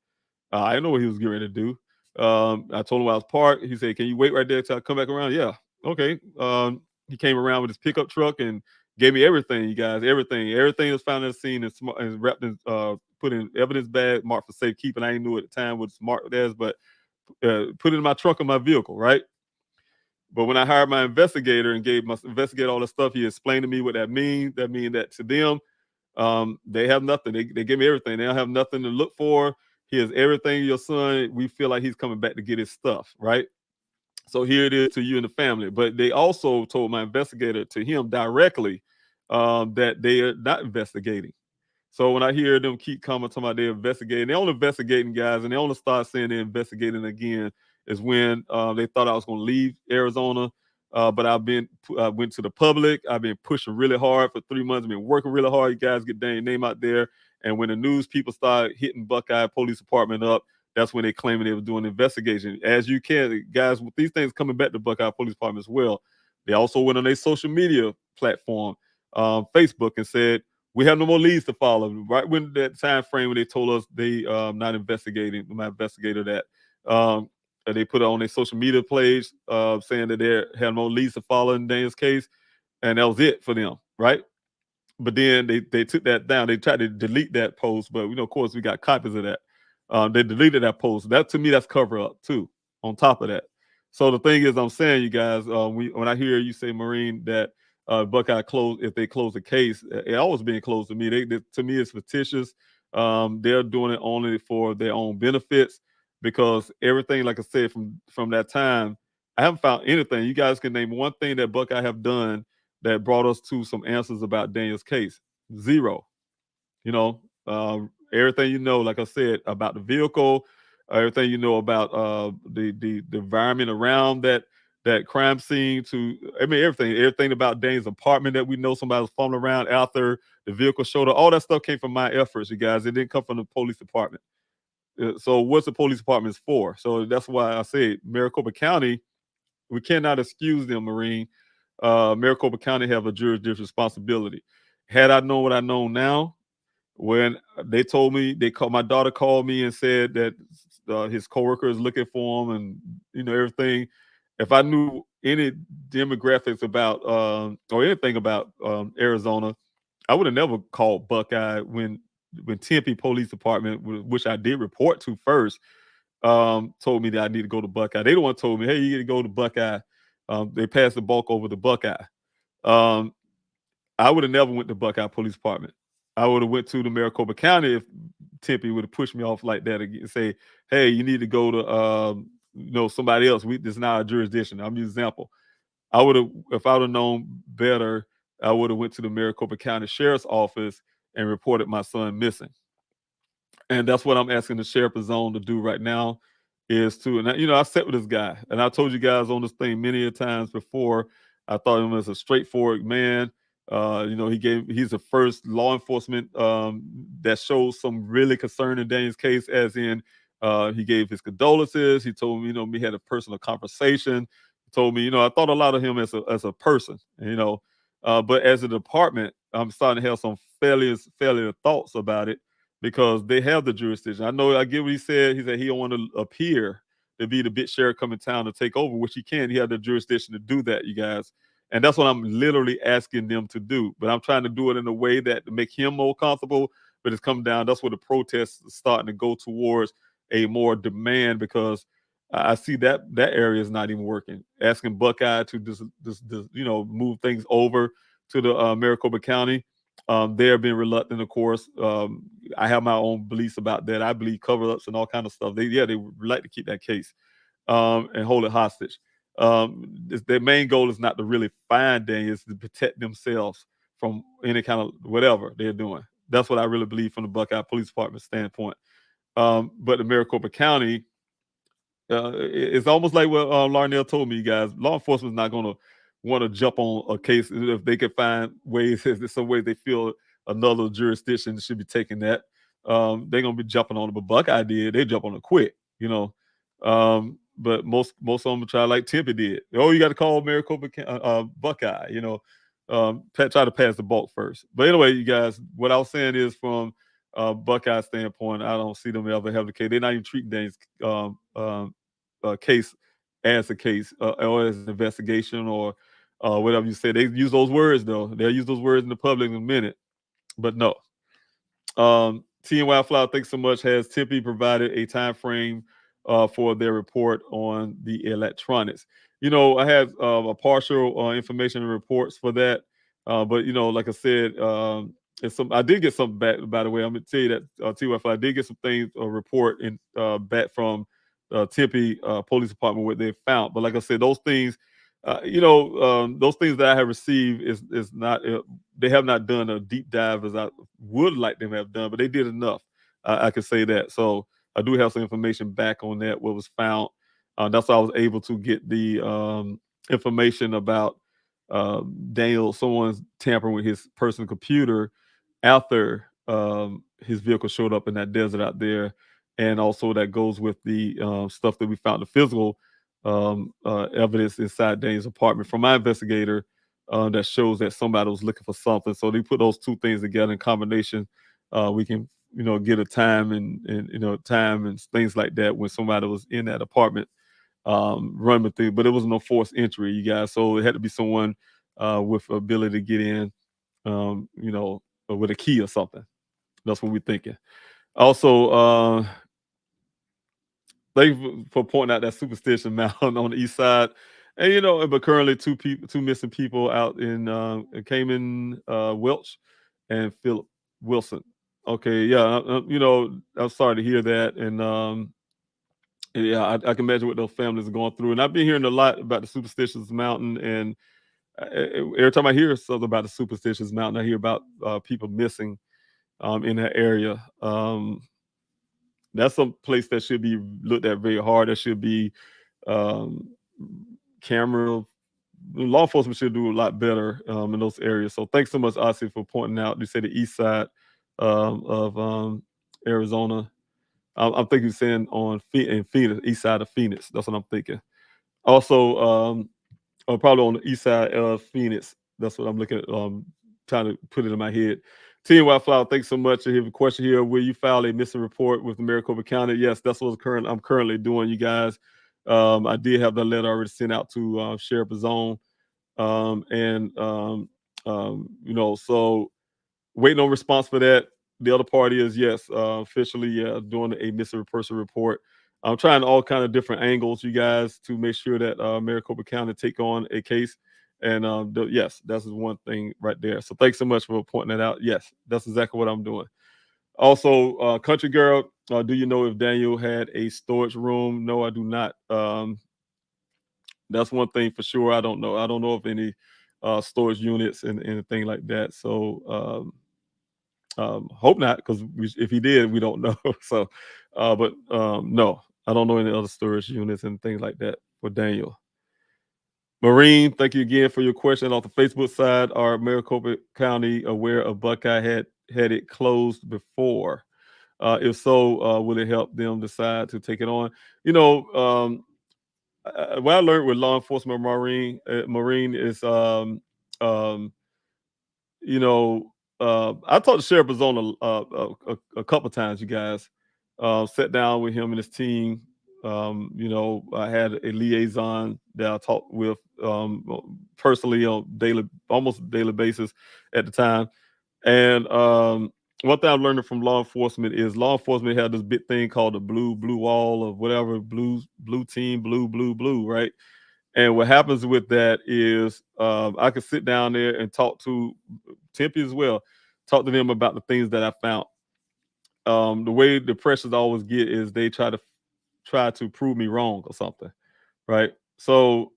I didn't know what he was getting ready to do. I told him where I was parked. He said, "Can you wait right there till I come back around?" Yeah, okay. He came around with his pickup truck and gave me everything, you guys. Everything was found in the scene and wrapped in, put in evidence bag, marked for safekeeping. I didn't know at the time what it's marked as, but put it in my trunk of my vehicle, right? But when I hired my investigator and gave my investigator all the stuff, he explained to me what that means. That means that to them, they have nothing. They give me everything. They don't have nothing to look for. He has everything. Your son, we feel like he's coming back to get his stuff, right? So here it is to you and the family. But they also told my investigator to him directly that they are not investigating. So when I hear them keep coming talking about they're investigating, they're only investigating, guys, and they only start saying they're investigating again is when they thought I was going to leave Arizona. But I went to the public. I've been pushing really hard for 3 months. I've been working really hard. You guys get their name out there. And when the news people start hitting Buckeye Police Department up, that's when they claiming they were doing an investigation. As you can, guys, with these things coming back to Buckeye Police Department as well, they also went on their social media platform, Facebook, and said, we have no more leads to follow. Right when that time frame when they told us they not investigating, my investigator they put it on their social media page saying that they have no leads to follow in Daniel's case, and that was it for them, right? But then they took that down. They tried to delete that post, but of course, we got copies of that. They deleted that post. That, to me, that's cover up too. On top of that, so the thing is, I'm saying, you guys, when I hear you say, Marine, that Buckeye close, if they close the case, it always being closed to me. To me, it's fictitious. They're doing it only for their own benefits, because everything, like I said, from that time, I haven't found anything. You guys can name one thing that Buckeye have done that brought us to some answers about Daniel's case. Zero. Everything like I said, about the vehicle, everything about the environment around that crime scene, everything about Dane's apartment that we know somebody was fumbling around after the vehicle showed up. All that stuff came from my efforts, you guys. It didn't come from the police department. So what's the police department for? So that's why I say Maricopa County, we cannot excuse them, Marine. Maricopa County have a jurisdiction responsibility. Had I known what I know now, when they told me, my daughter called me and said that his coworker is looking for him, and everything. If I knew any demographics about or anything about Arizona, I would have never called Buckeye when Tempe Police Department, which I did report to first, told me that I need to go to Buckeye. They the one told me, hey, you need to go to Buckeye. They passed the bulk over to Buckeye. I would have never went to Buckeye Police Department. I would have went to the Maricopa County if Tempe would have pushed me off like that and say, hey, you need to go to somebody else. This is not our jurisdiction. I'm an example. I would have, if I would have known better, I would have went to the Maricopa County Sheriff's Office and reported my son missing. And that's what I'm asking the sheriff of zone to do right now, is to, and I sat with this guy, and I told you guys on this thing many a times before, I thought him as a straightforward man. He's the first law enforcement that shows some really concern in Daniel's case, as in he gave his condolences. He told me, we had a personal conversation. He told me, I thought a lot of him as a person, but as a department, I'm starting to have some failure thoughts about it, because they have the jurisdiction. I know, I get what he said. He said he don't want to appear to be the big sheriff coming town to take over, which he can. He had the jurisdiction to do that, you guys. And that's what I'm literally asking them to do. But I'm trying to do it in a way that to make him more comfortable. But it's come down. That's where the protests are starting to go towards. a more demand, because I see that area is not even working. Asking Buckeye to just move things over to the Maricopa County. They're being reluctant, of course. I have my own beliefs about that. I believe cover-ups and all kind of stuff. They would like to keep that case and hold it hostage. Their main goal is not to really find Daniel, it's to protect themselves from any kind of whatever they're doing. That's what I really believe from the Buckeye Police Department standpoint. But the Maricopa County, it's almost like what Larnell told me, you guys. Law enforcement is not going to want to jump on a case if they can find ways. If there's some way they feel another jurisdiction should be taking that, they're going to be jumping on it. But Buckeye did; they jump on it quick, you know. But most of them try like Tempe did. Oh, you got to call Maricopa Buckeye, you know. Try to pass the bulk first. But anyway, you guys, what I was saying is from Buckeye standpoint, I don't see them ever have the case. They're not even treating Dane's case as a case or as an investigation or whatever you say. They use those words though. They'll use those words in the public in a minute, but no. T and Wildflower, thanks so much. Has Tempe provided a time frame for their report on the electronics? You know, I had a partial information and reports for that, but you know, like I said, I did get something back. By the way, I'm gonna tell you that T Wildflower, I did get some things report in back from Tempe Police Department what they found. But like I said, those things, those things that I have received is not. They have not done a deep dive as I would like them to have done, but they did enough. I can say that. So I do have some information back on that, what was found. That's why I was able to get the information about Daniel, someone's tampering with his personal computer after his vehicle showed up in that desert out there. And also that goes with the stuff that we found, the physical evidence inside Daniel's apartment from my investigator. That shows that somebody was looking for something. So they put those two things together in combination. We can, get a time and time and things like that when somebody was in that apartment running through. But it was no forced entry, you guys. So it had to be someone with ability to get in, with a key or something. That's what we're thinking. Also, thank you for pointing out that superstition mountain on the east side. And but currently two missing people out in Cayman Welch and Philip Wilson. Okay, yeah, I'm sorry to hear that, and yeah, I can imagine what those families are going through. And I've been hearing a lot about the superstitious mountain, and every time I hear something about the superstitious mountain, I hear about people missing in that area. That's some place that should be looked at very hard. There should be camera. Law enforcement should do a lot better in those areas. So thanks so much, Ossie, for pointing out. You said the east side of Arizona. I'm thinking saying in Phoenix, east side of Phoenix. That's what I'm thinking. Also, probably on the east side of Phoenix. That's what I'm looking at. Trying to put it in my head. T and Wildflower, thanks so much. I have a question here. Will you file a missing report with Maricopa County? Yes, that's what I'm currently doing, you guys. I did have that letter already sent out to Sheriff Zone. So waiting on response for that. The other party is yes, officially doing a missing person report. I'm trying all kind of different angles, you guys, to make sure that Maricopa County take on a case. And yes, that's one thing right there. So thanks so much for pointing that out. Yes, that's exactly what I'm doing. Also, Country Girl, do you know if Daniel had a storage room? No, I do not. That's one thing for sure. I don't know. I don't know of any storage units and anything like that. So hope not, because if he did, we don't know. So, but no, I don't know any other storage units and things like that for Daniel. Marine, thank you again for your question. On the Facebook side, are Maricopa County aware of Buckeye had it closed before? If so, will it help them decide to take it on? What I learned with law enforcement, Marine is, I talked to Sheriff Arizona a couple times, you guys. Sat down with him and his team. I had a liaison that I talked with personally on almost daily basis at the time. And one thing I'm learning from law enforcement is law enforcement have this big thing called the blue wall or whatever, blue team, blue, right? And what happens with that is I can sit down there and talk to Tempe as well, talk to them about the things that I found. The way the pressures always get is they try to prove me wrong or something, right? So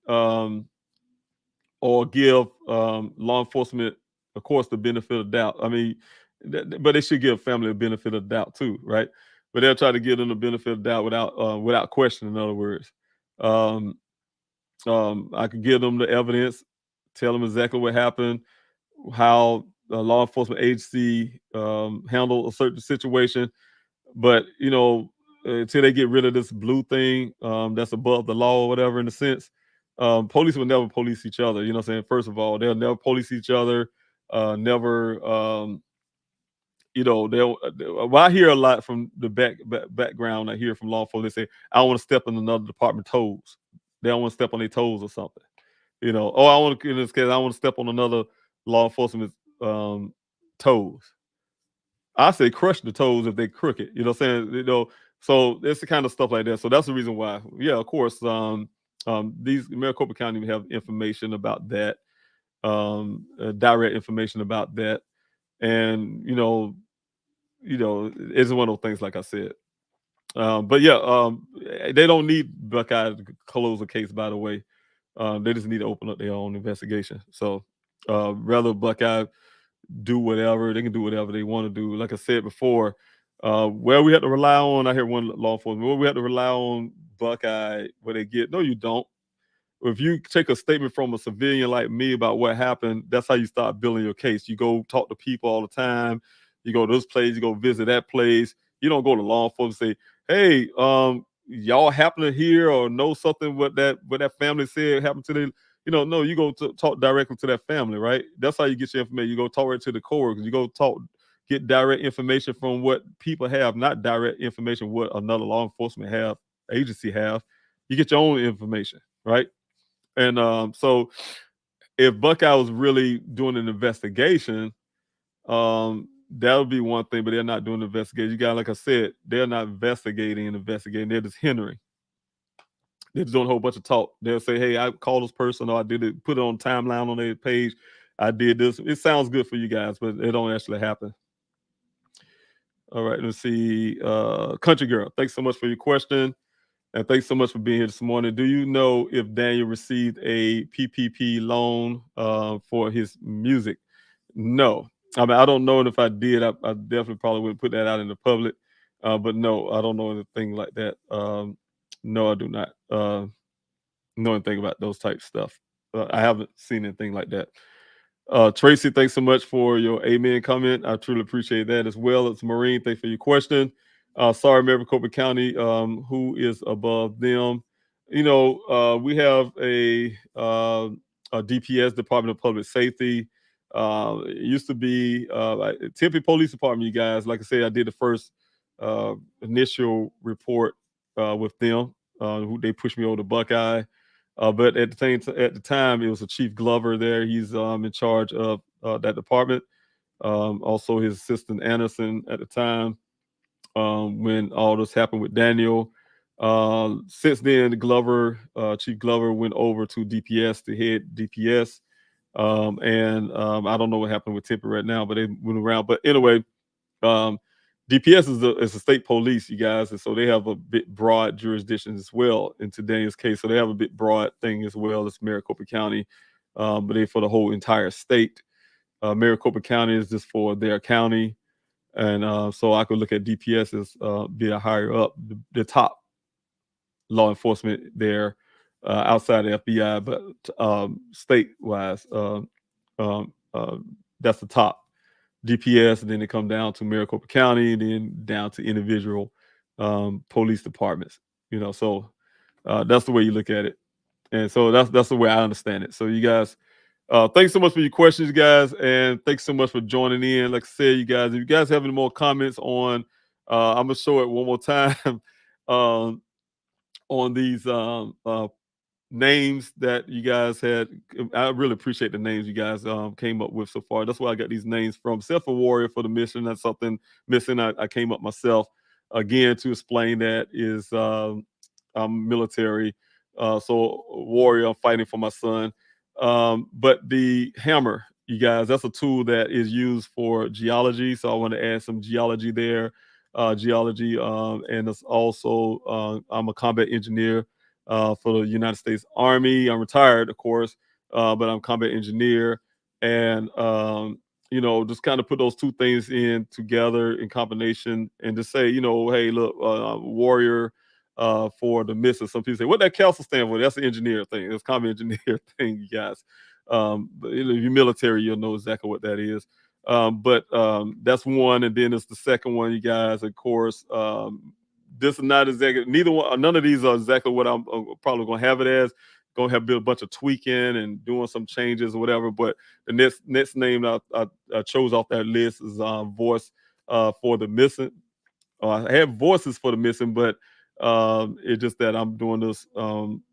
or give law enforcement, of course, the benefit of doubt. I mean, but they should give family a benefit of doubt too, right? But they'll try to give them the benefit of doubt without question. In other words, um, I could give them the evidence, tell them exactly what happened, how a law enforcement agency handled a certain situation, but until they get rid of this blue thing that's above the law or whatever in a sense, police will never police each other. You know what I'm saying? First of all, they'll never police each other. Never well, I hear a lot from the background. I hear from law enforcement, they say, I don't want to step on another department toes. They don't want to step on their toes or something. Oh, I want to, in this case, I want to step on another law enforcement's toes. I say crush the toes if they crooked. You know what I'm saying? So it's the kind of stuff like that. So that's the reason why. Yeah, of course. These Maricopa County have information about that, direct information about that, and it's one of those things. Like I said, but yeah, they don't need Buckeye to close a case. By the way, they just need to open up their own investigation. So rather Buckeye do whatever, they can do whatever they want to do. Like I said before, where we have to rely on, I hear one law enforcement, where we have to rely on Buckeye, where they get, no, you don't. If you take a statement from a civilian like me about what happened, that's how you start building your case. You go talk to people all the time. You go to this place, you go visit that place. You don't go to law enforcement and say, hey, y'all happen to hear or know something what that family said happened to them. No, you go to talk directly to that family, right? That's how you get your information. You go talk right to the coworkers. You go get direct information from what people have, not direct information what another law enforcement agency have. You get your own information, right? And so if Buckeye was really doing an investigation, that would be one thing, but they're not doing the investigation. You got, like I said, they're not investigating, they're just hindering. They're just doing a whole bunch of talk. They'll say, hey, I called this person, or I did it, put it on timeline on their page. I did this. It sounds good for you guys, but it don't actually happen. All right, let's see. Country Girl, thanks so much for your question. And thanks so much for being here this morning. Do you know if Daniel received a PPP loan for his music? No. I mean, I don't know if I did. I definitely probably would put that out in the public. But no, I don't know anything like that. No, I do not know anything about those type stuff. I haven't seen anything like that. Tracy, thanks so much for your amen comment. I truly appreciate that as well. It's Maureen. Thanks for your question. Sorry, Maricopa County, who is above them? We have a DPS, Department of Public Safety. It used to be Tempe Police Department, you guys. Like I said, I did the first initial report with them. Who they pushed me over to Buckeye. But at the time, it was a Chief Glover there. He's in charge of that department. Also, his assistant Anderson at the time when all this happened with Daniel. Since then, Chief Glover went over to DPS to head DPS. And I don't know what happened with Tempe right now, but they went around. But anyway, DPS is a state police, you guys, and so they have a bit broad jurisdiction as well in Daniel's case. So they have a bit broad thing as well as Maricopa County, but they for the whole entire state. Maricopa County is just for their county, and so I could look at DPS as be a higher up, the top law enforcement there outside the FBI, but state-wise, that's the top. DPS, and then they come down to Maricopa County, and then down to individual police departments. So that's the way you look at it, and so that's the way I understand it. So you guys, thanks so much for your questions, guys, and thanks so much for joining in. Like I said, you guys, if you guys have any more comments on, I'm gonna show it one more time on these names that you guys had. I really appreciate the names you guys came up with so far. That's where I got these names from. Except for Warrior for the Mission, that's something missing. I came up myself. Again, to explain that is I'm military, so Warrior, I'm fighting for my son. But the hammer, you guys, that's a tool that is used for geology. So I want to add some geology there. Geology, and it's also I'm a combat engineer for the United States Army. I'm retired, of course, but I'm a combat engineer, and just kind of put those two things in together in combination, and to say, hey, look, warrior for the missing. Some people say, what that council stand for? That's the engineer thing. It's combat engineer thing, you guys. But if you're military, you'll know exactly what that is. But that's one, and then it's the second one, you guys. Of course, this is not exactly neither one. None of these are exactly what I'm probably gonna have it as. Gonna have to do a bunch of tweaking and doing some changes or whatever. But the next name I chose off that list is voice for the missing. I have voices for the missing, but it's just that I'm doing this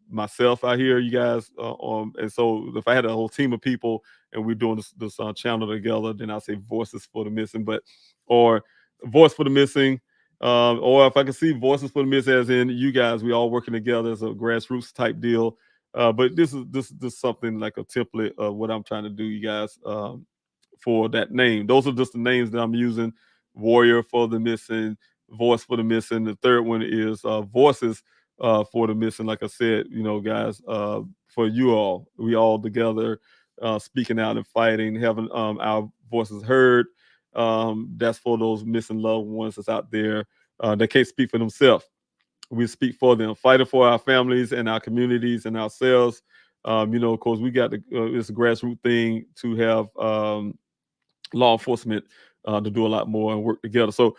myself out here, you guys. And so if I had a whole team of people and we're doing this channel together, then I'll say voices for the missing, or voice for the missing. Or if I can see voices for the missing, as in you guys, we all working together as a grassroots type deal. But this is something like a template of what I'm trying to do, you guys, for that name. Those are just the names that I'm using: Warrior for the Missing, Voice for the Missing. The third one is Voices for the Missing. Like I said, guys, for you all, we all together speaking out and fighting, having our voices heard. That's for those missing loved ones that's out there that can't speak for themselves. We speak for them, fighting for our families and our communities and ourselves. Of course, we got it's a grassroots thing to have law enforcement to do a lot more and work together. So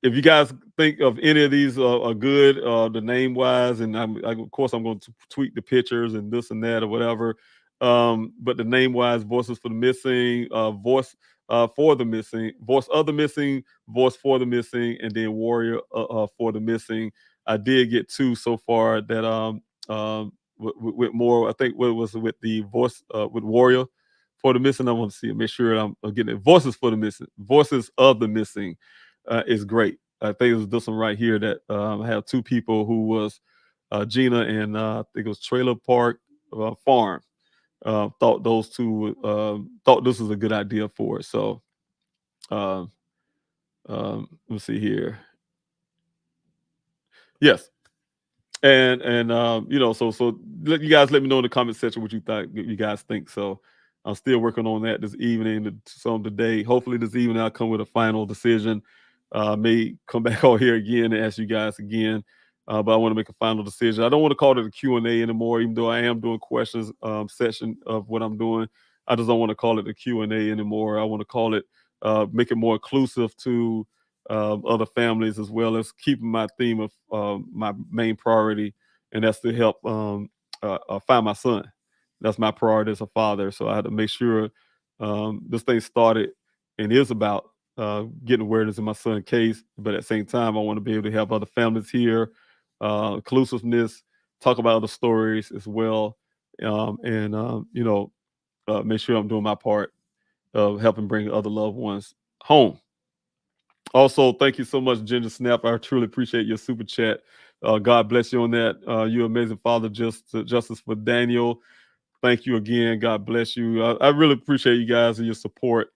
if you guys think of any of these are good, the name wise, and of course I'm going to tweak the pictures and this and that or whatever. But the name wise, voices for the missing, voice for the missing, voice of the missing, voice for the missing, and then warrior for the missing. I did get two so far that with more. I think what was with the voice with warrior for the missing. I want to see, make sure I'm getting it. Voices for the missing, voices of the missing is great. I think it was this one right here that I have two people who was Gina and I think it was Trailer Park Farm. Thought those two thought this was a good idea for it. So let's see here. Yes. And so you guys let me know in the comment section what you guys think. So I'm still working on that this evening, some today. Hopefully this evening I'll come with a final decision. May come back out here again and ask you guys again. But I want to make a final decision. I don't want to call it a Q&A anymore, even though I am doing questions section of what I'm doing. I just don't want to call it a Q&A anymore. I want to call it, make it more inclusive to other families, as well as keeping my theme of my main priority, and that's to help find my son. That's my priority as a father. So I had to make sure this thing started and is about getting awareness in my son's case, but at the same time, I want to be able to help other families here, inclusiveness, talk about other stories as well, and make sure I'm doing my part of helping bring other loved ones home. Also, thank you so much, Ginger Snap. I truly appreciate your super chat. God bless you on that. You're amazing father. Justice for Daniel. Thank you again. God bless you. I really appreciate you guys and your support,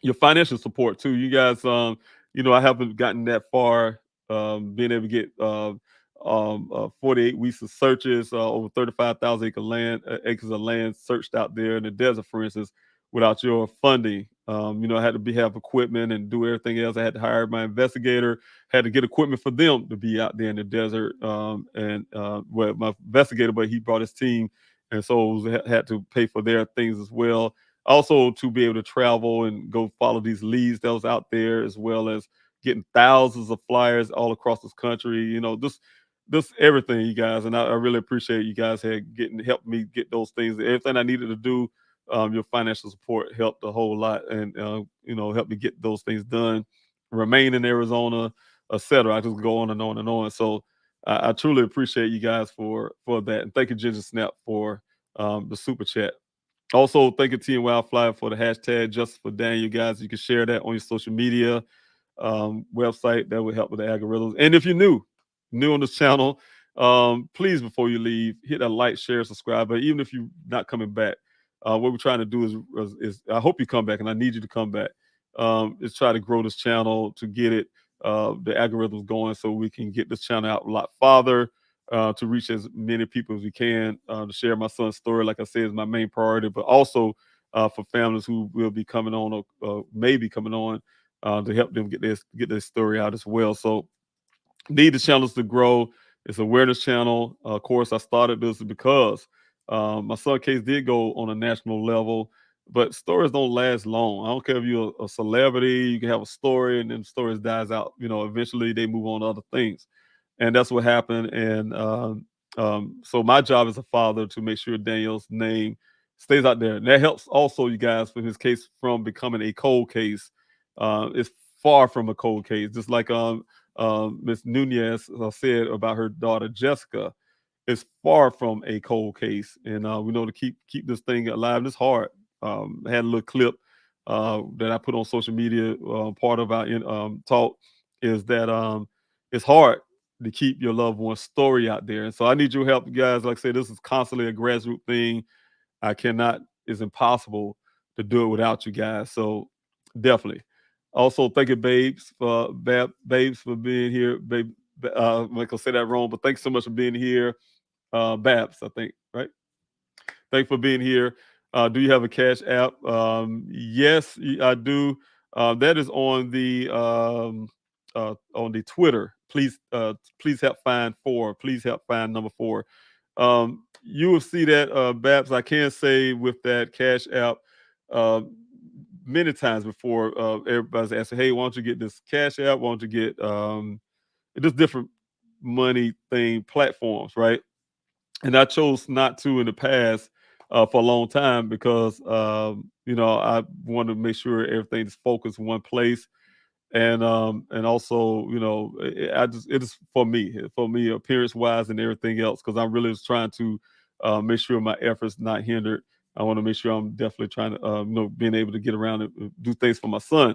your financial support too. You guys, I haven't gotten that far, being able to get 48 weeks of searches, over 35,000 acres of land searched out there in the desert, for instance, without your funding. I had to have equipment and do everything else. I had to hire my investigator, had to get equipment for them to be out there in the desert. Well, my investigator, but he brought his team, and so had to pay for their things as well. Also, to be able to travel and go follow these leads that was out there, as well as getting thousands of flyers all across this country. This everything, you guys, and I really appreciate you guys helped me get those things, everything I needed to do. Your financial support helped a whole lot, and helped me get those things done. Remain in Arizona, etc. I just go on and on and on. So I truly appreciate you guys for that, and thank you, Ginger Snap, for the super chat. Also, thank you, Team Wildfly, for the hashtag Justice for Daniel. Guys, you can share that on your social media website. That would help with the algorithms. And if you're new on this channel, please, before you leave, hit that like, share, subscribe. But even if you're not coming back, what we're trying to do is I hope you come back, and I need you to come back. Is try to grow this channel to get it the algorithms going, so we can get this channel out a lot farther, to reach as many people as we can. To share my son's story, like I said, is my main priority, but also for families who will be coming on or may be coming on, to help them get this story out as well. So need the channels to grow. It's an awareness channel. Of course, I started this because my son case did go on a national level, but stories don't last long. I don't care if you're a celebrity, you can have a story and then stories dies out. Eventually they move on to other things. And that's what happened. And so my job as a father to make sure Daniel's name stays out there. And that helps also, you guys, for his case from becoming a cold case. It's far from a cold case. Just like Miss Nunez said about her daughter Jessica, it's far from a cold case. And we know to keep this thing alive. It's hard. I had a little clip that I put on social media. Part of our talk is that it's hard to keep your loved one's story out there. And so I need your help, guys. Like I said, this is constantly a grassroots thing. It's impossible to do it without you guys. So definitely. Also, thank you, babes, babes, for being here. Babe, I'm not gonna say that wrong, but thanks so much for being here. Babs, I think, right? Thanks for being here. Do you have a Cash App? Yes, I do. That is on the Twitter. Please help find 4. Please help find number 4. You will see that, Babs. I can say with that Cash App, many times before, everybody's asking, "Hey, why don't you get this Cash App? Why don't you get just different money thing platforms, right?" And I chose not to in the past for a long time because I want to make sure everything's focused in one place, and also it is for me appearance wise and everything else, because I'm really just trying to make sure my efforts not hindered. I want to make sure I'm definitely trying to being able to get around and do things for my son.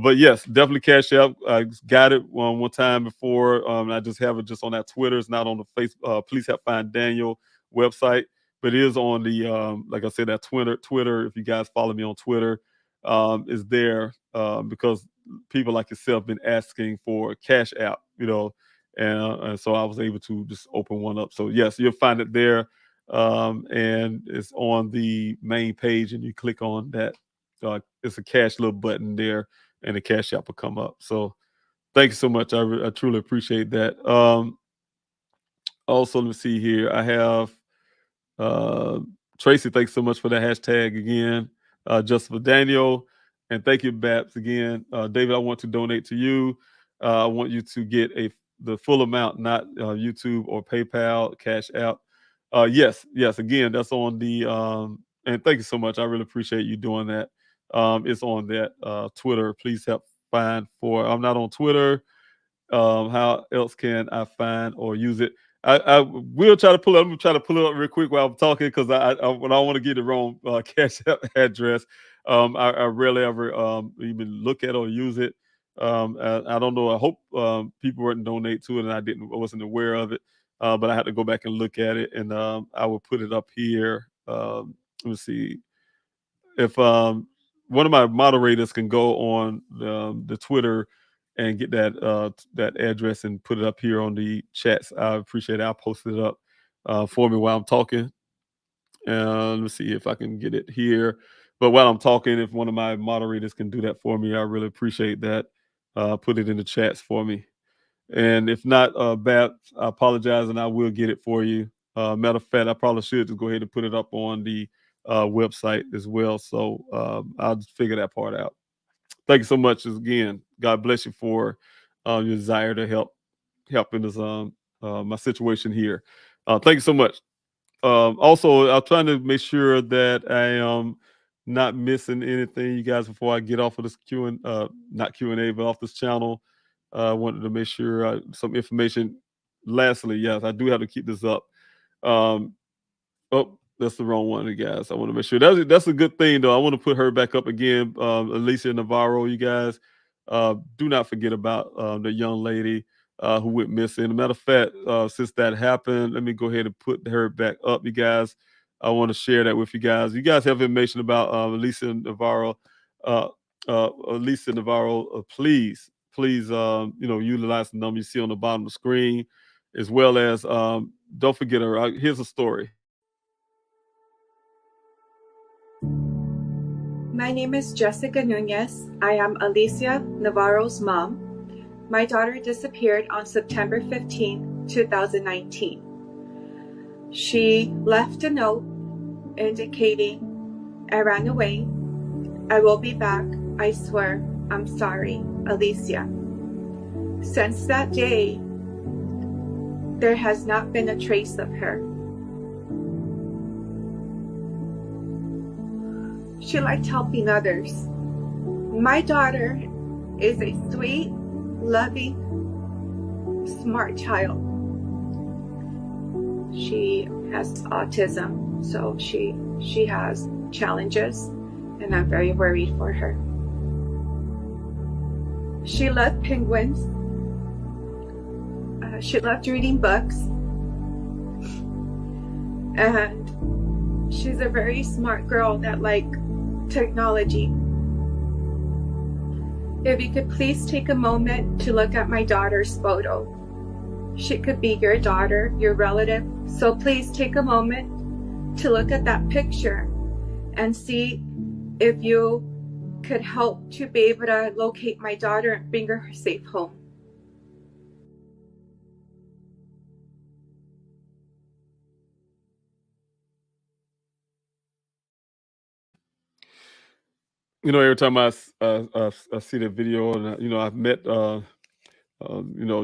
But yes, definitely Cash App. I got it one time before. I just have it just on that Twitter. It's not on the Facebook. Please help find Daniel website, but it is on the like I said, that Twitter. If you guys follow me on Twitter, is there because people like yourself been asking for a Cash App, and so I was able to just open one up. So yes, you'll find it there, and it's on the main page, and you click on that. It's a cash little button there, and the Cash App will come up. So thank you so much. I truly appreciate that. Also, let me see here. I have Tracy, thanks so much for that hashtag again. Just for Daniel. And thank you, Babs, again. David, I want to donate to you. I want you to get the full amount, not YouTube or PayPal, Cash App. Yes. Again, that's on the and thank you so much. I really appreciate you doing that. It's on that Twitter. Please help find for. I'm not on Twitter. How else can I find or use it? I will try to pull it. I'm gonna try to pull it up real quick while I'm talking, because I want to get the wrong Cash App address. I rarely ever even look at or use it. I don't know. I hope people wouldn't donate to it, and I wasn't aware of it. But I had to go back and look at it, and I will put it up here. Let me see if one of my moderators can go on the Twitter and get that address and put it up here on the chats. I appreciate it. I'll post it up for me while I'm talking. Let me see if I can get it here. But while I'm talking, if one of my moderators can do that for me, I really appreciate that. Put it in the chats for me. And if not, Bab, I apologize, and I will get it for you. Matter of fact, I probably should just go ahead and put it up on the website as well. So I'll just figure that part out. Thank you so much again. God bless you for your desire to help in this my situation here. Thank you so much. Also, I'm trying to make sure that I am not missing anything, you guys, before I get off of this not Q&A, but off this channel. I wanted to make sure some information lastly, yes, I do have to keep this up. Um, Oh, that's the wrong one, guys. I want to make sure that's a good thing, though. I want to put her back up again. Alicia Navarro, you guys, do not forget about the young lady who went missing. Matter of fact, since that happened, let me go ahead and put her back up, you guys. I want to share that with you guys. You guys have information about Alicia Navarro. Alicia Navarro, please, utilize the number you see on the bottom of the screen, as well as don't forget her. Here's a story. My name is Jessica Nunez. I am Alicia Navarro's mom. My daughter disappeared on September 15, 2019. She left a note indicating, "I ran away. I will be back. I swear. I'm sorry, Alicia." Since that day, there has not been a trace of her. She liked helping others. My daughter is a sweet, loving, smart child. She has autism, so she has challenges, and I'm very worried for her. She loved penguins. She loved reading books. And she's a very smart girl that liked technology. If you could please take a moment to look at my daughter's photo. She could be your daughter, your relative, so please take a moment to look at that picture and see if you could help to be able to locate my daughter and bring her safe home. Every time I see the video, and I've met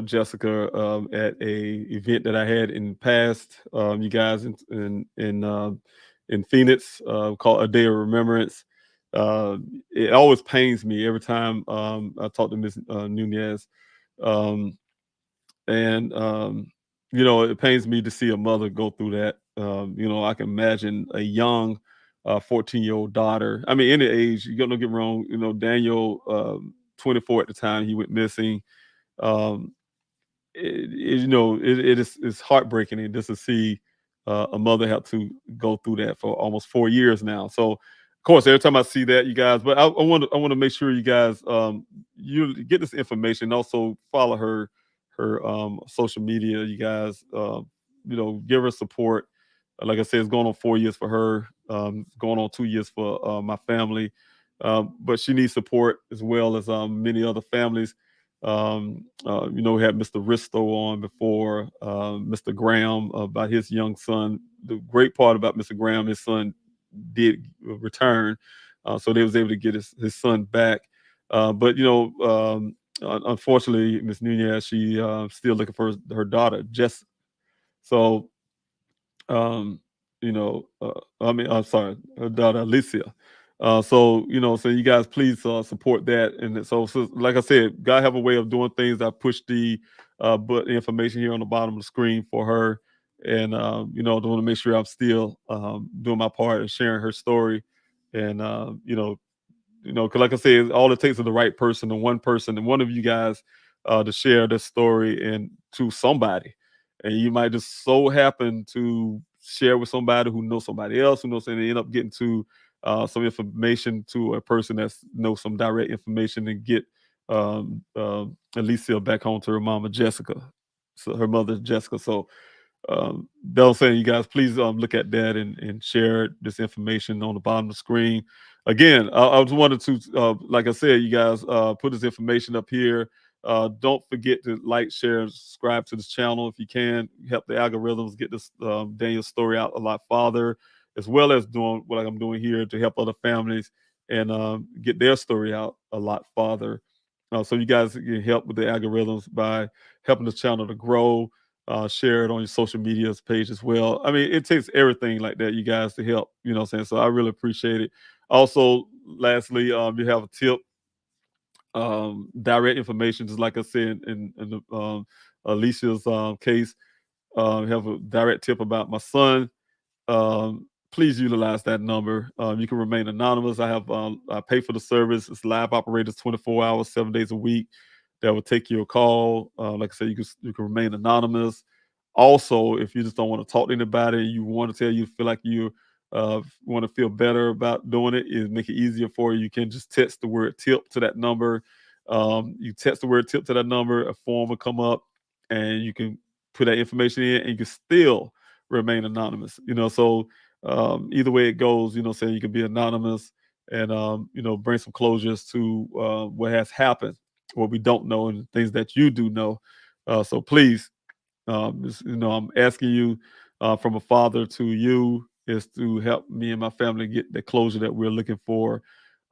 Jessica at a event that I had in the past, you guys in Phoenix, called A Day of Remembrance. It always pains me every time I talk to Miss Nunez, um, and it pains me to see a mother go through that. I can imagine a young 14-year-old daughter. I mean, any age. You don't get me wrong. Daniel, 24 at the time he went missing. Um, it's heartbreaking, and just to see a mother have to go through that for almost 4 years now. So, of course, every time I see that, you guys, but I want to make sure you guys you get this information. And also follow her social media. You guys, give her support. Like I said, it's going on 4 years for her. Going on 2 years for my family. But she needs support as well as many other families. We had Mr. Risto on before, Mr. Graham, about his young son. The great part about Mr. Graham, his son did return, so they was able to get his son back. But unfortunately, Miss Nunez, she still looking for her daughter, Jess. So, I'm sorry, her daughter Alicia. So you guys please support that. And so like I said, God have a way of doing things. I push the but information here on the bottom of the screen for her, and I want to make sure I'm still doing my part and sharing her story, and because like I said, all it takes is the right person, and one person, and one of you guys to share this story and to somebody, and you might just so happen to share with somebody who knows somebody else who knows, and they end up getting to some information to a person that knows some direct information, and get Alicia back home to her mama Jessica, so her mother Jessica. So that was saying, you guys, please look at that and share this information on the bottom of the screen. Again, I just wanted to, like I said, you guys, put this information up here. Don't forget to like, share, and subscribe to this channel if you can. Help the algorithms get this Daniel story out a lot farther, as well as doing what I'm doing here to help other families and get their story out a lot farther. So you guys can help with the algorithms by helping this channel to grow. Share it on your social media page as well. I mean, it takes everything like that, you guys, to help, what I'm saying? So I really appreciate it. Also, lastly, you have a tip, direct information, just like I said in the Alicia's case, have a direct tip about my son, please utilize that number. You can remain anonymous. I pay for the service. It's live operators 24 hours, 7 days a week that will take your call. Like I said, you can remain anonymous. Also, if you just don't want to talk to anybody, you want to feel like you want to feel better about doing it, is make it easier for you. You can just text the word tip to that number. You text the word tip to that number, a form will come up, and you can put that information in, and you can still remain anonymous. So either way it goes, saying you can be anonymous and bring some closures to what has happened, what we don't know, and things that you do know. So please, I'm asking you from a father to you, is to help me and my family get the closure that we're looking for.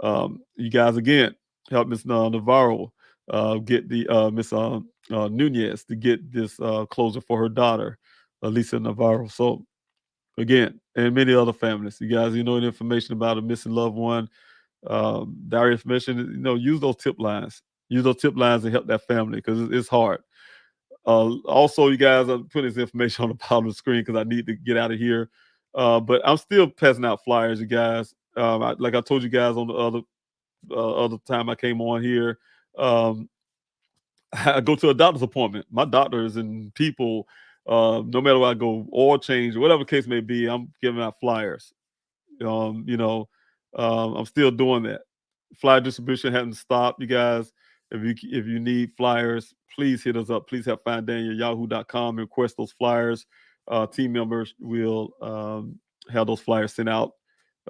You guys, again, help Miss Navarro get the Miss Nunez to get this closure for her daughter, Lisa Navarro. So again, and many other families, you guys, the information about a missing loved one, diary information, use those tip lines. Use those tip lines to help that family, because it's hard. Also, you guys, I'm putting this information on the bottom of the screen because I need to get out of here. But I'm still passing out flyers, you guys. Like I told you guys on the other time I came on here, I go to a doctor's appointment. My doctor is in People. No matter where I go, oil change, whatever case may be, I'm giving out flyers. I'm still doing that. Flyer distribution hasn't stopped, you guys. If you need flyers, please hit us up. Please help find Daniel yahoo.com and request those flyers. Team members will have those flyers sent out.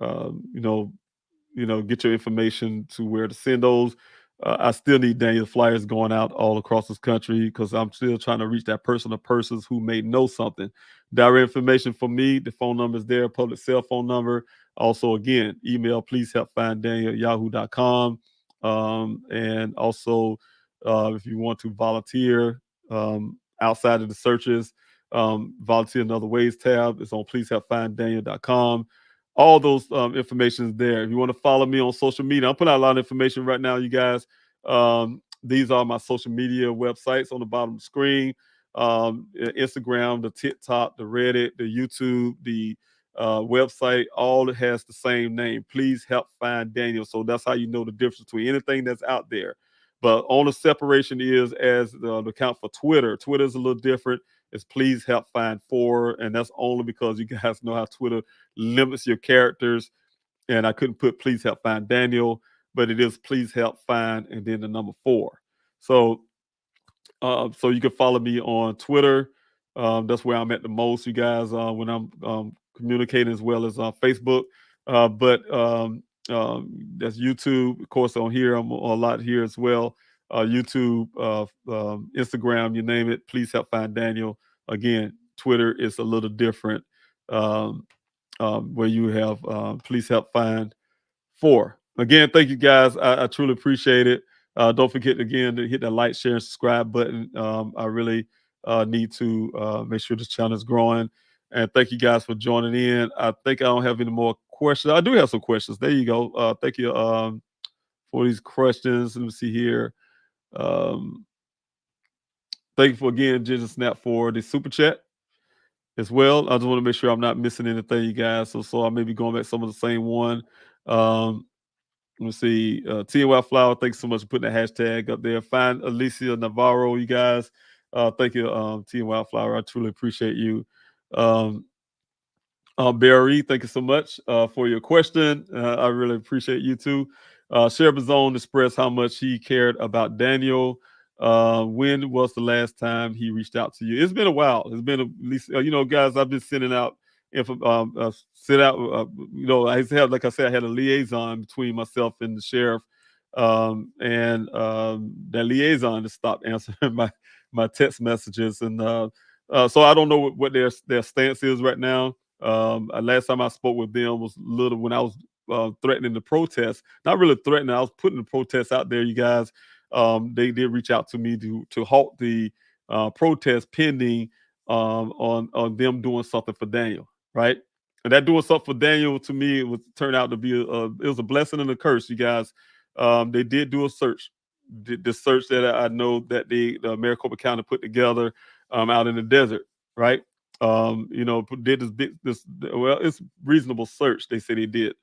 Get your information to where to send those. I still need Daniel flyers going out all across this country, because I'm still trying to reach that person or persons who may know something. Direct information for me, the phone number is there, public cell phone number. Also, again, email, please help find Daniel at yahoo.com. And also, if you want to volunteer outside of the searches, volunteer in other ways tab is on please help find Daniel.com. All those information is there. If you want to follow me on social media, I'm putting out a lot of information right now, you guys. These are my social media websites on the bottom of the screen. Instagram, the TikTok, the Reddit, the YouTube, the website, all has the same name. Please help find Daniel. So that's how you know the difference between anything that's out there. But only separation is as the account for Twitter. Twitter is a little different. It's please help find 4, and that's only because you guys know how Twitter limits your characters, and I couldn't put please help find Daniel, but it is please help find and then the number 4. So you can follow me on Twitter. That's where I'm at the most, you guys, when I'm communicating, as well as Facebook. But that's YouTube, of course. On here, I'm a lot here as well. YouTube, Instagram, you name it. Please help find Daniel. Again, Twitter is a little different, where you have please help find 4. Again, thank you guys. I truly appreciate it. Don't forget again to hit that like, share, and subscribe button. I really need to make sure this channel is growing. And thank you guys for joining in. I think I don't have any more questions. I do have some questions. There you go. Thank you for these questions. Let me see here. Thank you for, again, Ginger Snap, for the super chat as well. I just want to make sure I'm not missing anything, you guys. So I may be going back some of the same one. Let me see. TNY Flower, thanks so much for putting the hashtag up there. Find Alicia Navarro, you guys. Thank you, TNY Flower. I truly appreciate you. Barry, thank you so much for your question. I really appreciate you too. Sheriff Zone expressed how much he cared about Daniel. When was the last time he reached out to you? It's been a while. It's been at least, guys, I've been sending out I have, like I said, I had a liaison between myself and the sheriff, and that liaison just stopped answering my text messages, and so I don't know what their stance is right now. Last time I spoke with them was little when I was threatening the protest. Not really threatening, I was putting the protest out there, you guys. They did reach out to me to halt the protest pending on them doing something for Daniel, right? And that doing something for Daniel, to me, it was turned out to be it was a blessing and a curse, you guys. They did do a search. the search that I know that the Maricopa County put together out in the desert, right? Did well, it's reasonable search. They say they did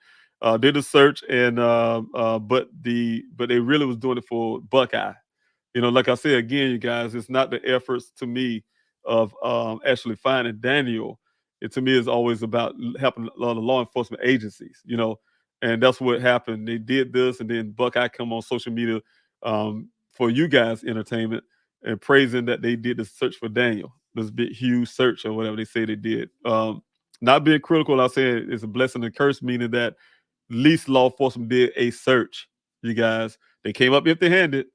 a search, and but they really was doing it for Buckeye. Like I said again, you guys, it's not the efforts to me of actually finding Daniel. It to me is always about helping the law enforcement agencies. And that's what happened. They did this, and then Buckeye come on social media for you guys' entertainment and praising that they did the search for Daniel, this big huge search or whatever they say they did. Not being critical, I say it's a blessing and curse, meaning that at least law enforcement did a search. You guys, they came up empty-handed.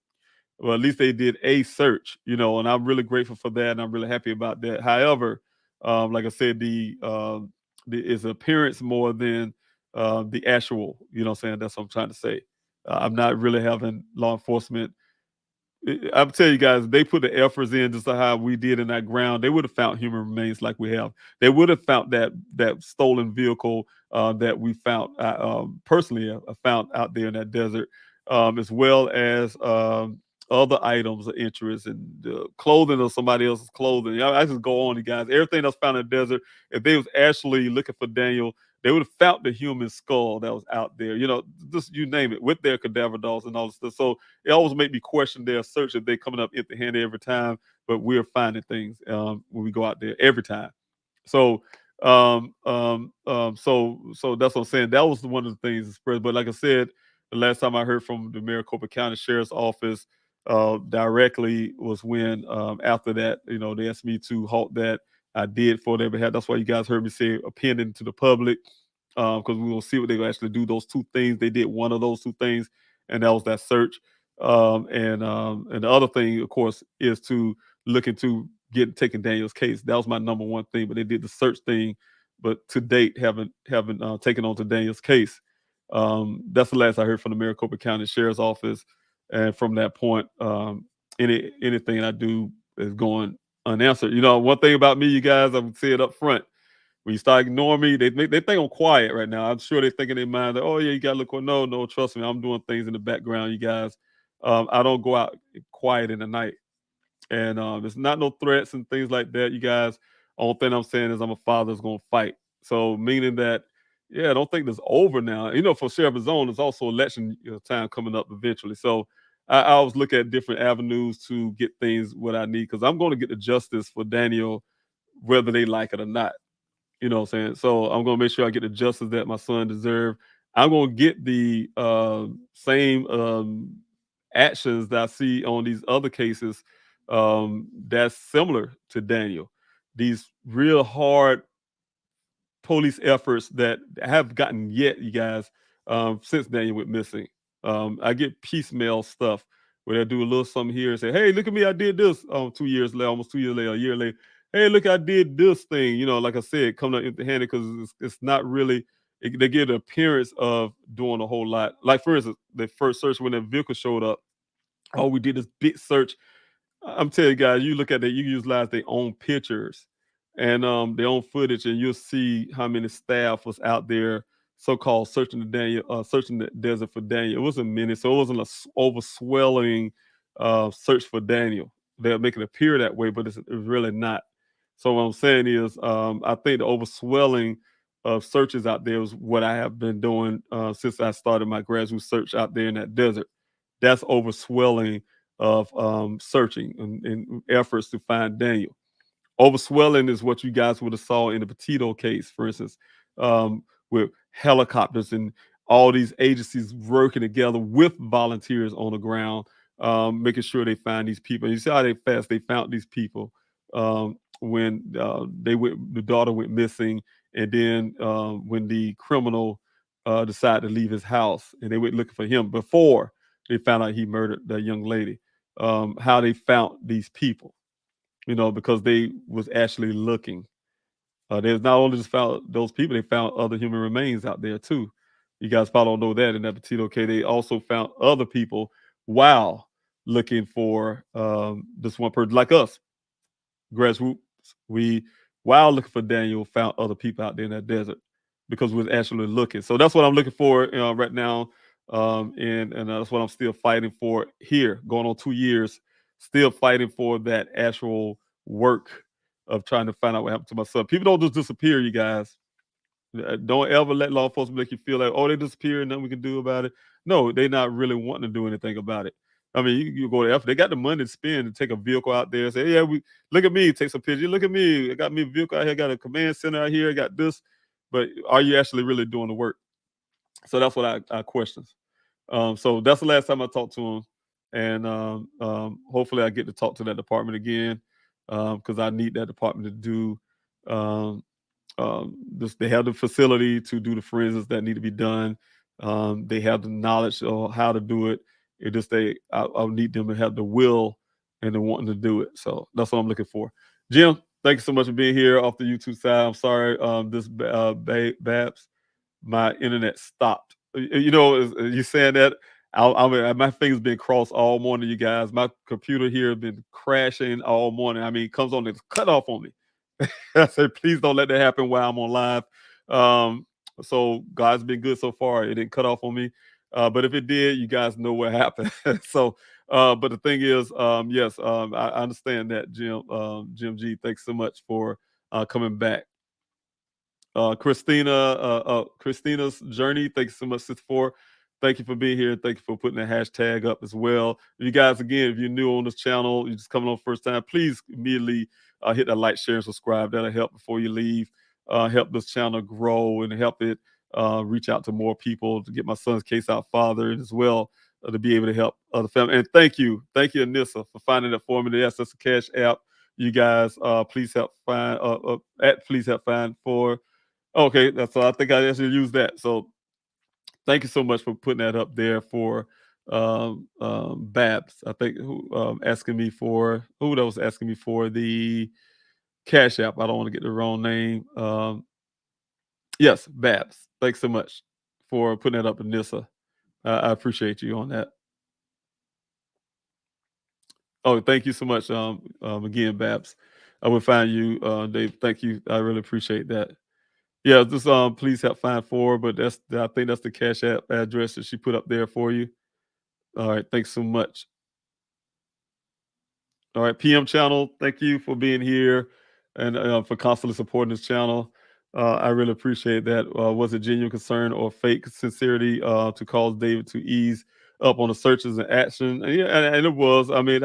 Well, at least they did a search, and I'm really grateful for that, and I'm really happy about that. However, like I said, is appearance more than the actual. You know what I'm saying? That's what I'm trying to say. I'm not really having law enforcement. I'm telling you guys, they put the efforts in just like how we did in that ground. They would have found human remains like we have. They would have found that stolen vehicle that we found. Personally, I found out there in that desert, as well as other items of interest and clothing of somebody else's clothing. I just go on, you guys. Everything that's found in the desert. If they was actually looking for Daniel, they would have found the human skull that was out there. Just you name it, with their cadaver dolls and all this stuff. So it always make me question their search if they coming up empty-handed every time. But we're finding things when we go out there every time. So so that's what I'm saying. That was one of the things expressed. But like I said, the last time I heard from the Maricopa County Sheriff's Office directly was when after that, they asked me to halt that. I did for their behalf. That's why you guys heard me say opinion to the public, because we will see what they will actually do. Those two things, they did one of those two things, and that was that search. And the other thing, of course, is to look into taking Daniel's case. That was my number one thing. But they did the search thing, but to date haven't taken on to Daniel's case. That's the last I heard from the Maricopa County Sheriff's Office. And from that point, anything I do is going unanswered. One thing about me, you guys, I'm say it up front. When you start ignoring me, they think I'm quiet right now. I'm sure they think in their mind that, oh yeah, you gotta look. No, trust me, I'm doing things in the background, you guys. I don't go out quiet in the night, and it's not no threats and things like that, you guys. Only thing I'm saying is I'm a father that's gonna fight. So meaning that, yeah, I don't think this over now. For Sheriff of Zone, there's also election time coming up eventually. So I always look at different avenues to get things what I need, because I'm going to get the justice for Daniel, whether they like it or not. You know what I'm saying? So I'm going to make sure I get the justice that my son deserves. I'm going to get the same actions that I see on these other cases that's similar to Daniel. These real hard police efforts that have gotten yet, you guys, since Daniel went missing. I get piecemeal stuff where they do a little something here and say, hey, look at me, I did this 2 years later, almost 2 years later, a year later. Hey, look, I did this thing. Like I said, coming up empty-handed, because it's not really, they give the appearance of doing a whole lot. Like, for instance, the first search when the vehicle showed up, we did this big search. I'm telling you guys, you look at that, you utilize their own pictures and their own footage, and you'll see how many staff was out there, so-called searching the desert for Daniel. It wasn't many, so it wasn't a overswelling search for Daniel. They'll make it appear that way, but it's really not. So what I'm saying is, I think the overswelling of searches out there is what I have been doing since I started my grassroots search out there in that desert. That's overswelling of searching and efforts to find Daniel. Overswelling is what you guys would have saw in the Petito case, for instance, with helicopters and all these agencies working together with volunteers on the ground, making sure they find these people. And you see how fast they found these people when the daughter went missing, and then when the criminal decided to leave his house, and they went looking for him before they found out he murdered that young lady. How they found these people, because they was actually looking. There's not only just found those people, they found other human remains out there too. You guys probably don't know that in that Petito case. They also found other people while looking for this one person, like us, grassroots. While looking for Daniel, found other people out there in that desert because we was actually looking. So that's what I'm looking for right now. And that's what I'm still fighting for here, going on 2 years, still fighting for that actual work of trying to find out what happened to my son. People don't just disappear, you guys. Don't ever let law enforcement make you feel like, oh, they disappeared, nothing we can do about it. No, they're not really wanting to do anything about it. I mean, you go to effort. They got the money to spend to take a vehicle out there and say, yeah, we look at me, take some pictures. Look at me. I got me a vehicle out here, got a command center out here, I got this. But are you actually really doing the work? So that's what I question. So that's the last time I talked to him. And hopefully I get to talk to that department again, because I need that department to do this. They have the facility to do the forensics that need to be done. They have the knowledge of how to do it. It just I'll need them to have the will and the wanting to do it. So that's what I'm looking for. Jim, thank you so much for being here off the YouTube side. I'm sorry, Babs, my internet stopped. You know, you saying that, my fingers been crossed all morning, you guys. My computer here has been crashing all morning. I mean, it comes on, it's cut off on me. I said, please don't let that happen while I'm on live. So God's been good so far. It didn't cut off on me. But if it did, you guys know what happened. So, but the thing is, yes, I understand that, Jim G. Thanks so much for coming back. Christina's journey. Thank you so much, Sister Four. Thank you for being here. Thank you for putting the hashtag up as well. You guys, again, if you're new on this channel, you're just coming on first time, please immediately hit that like, share, and subscribe. That'll help before you leave. Help this channel grow and help it reach out to more people, to get my son's case out farther, and as well to be able to help other families. And thank you, Anissa, for finding that for me. Yes, that's a cash app. You guys, please help find please help find for. Okay, that's all. I think I actually use that. So thank you so much for putting that up there for Babs. I think asking me for who that was asking me for the Cash App. I don't want to get the wrong name. Yes, Babs. Thanks so much for putting that up, Anissa. I appreciate you on that. Oh, thank you so much. Again, Babs. I will find you, Dave. Thank you. I really appreciate that. Yeah, just please help find for, but I think that's the Cash App address that she put up there for you. All right, thanks so much. All right, PM channel, thank you for being here and for constantly supporting this channel. I really appreciate that. Was it genuine concern or fake sincerity to cause David to ease up on the searches and action? And yeah, and it was. I mean,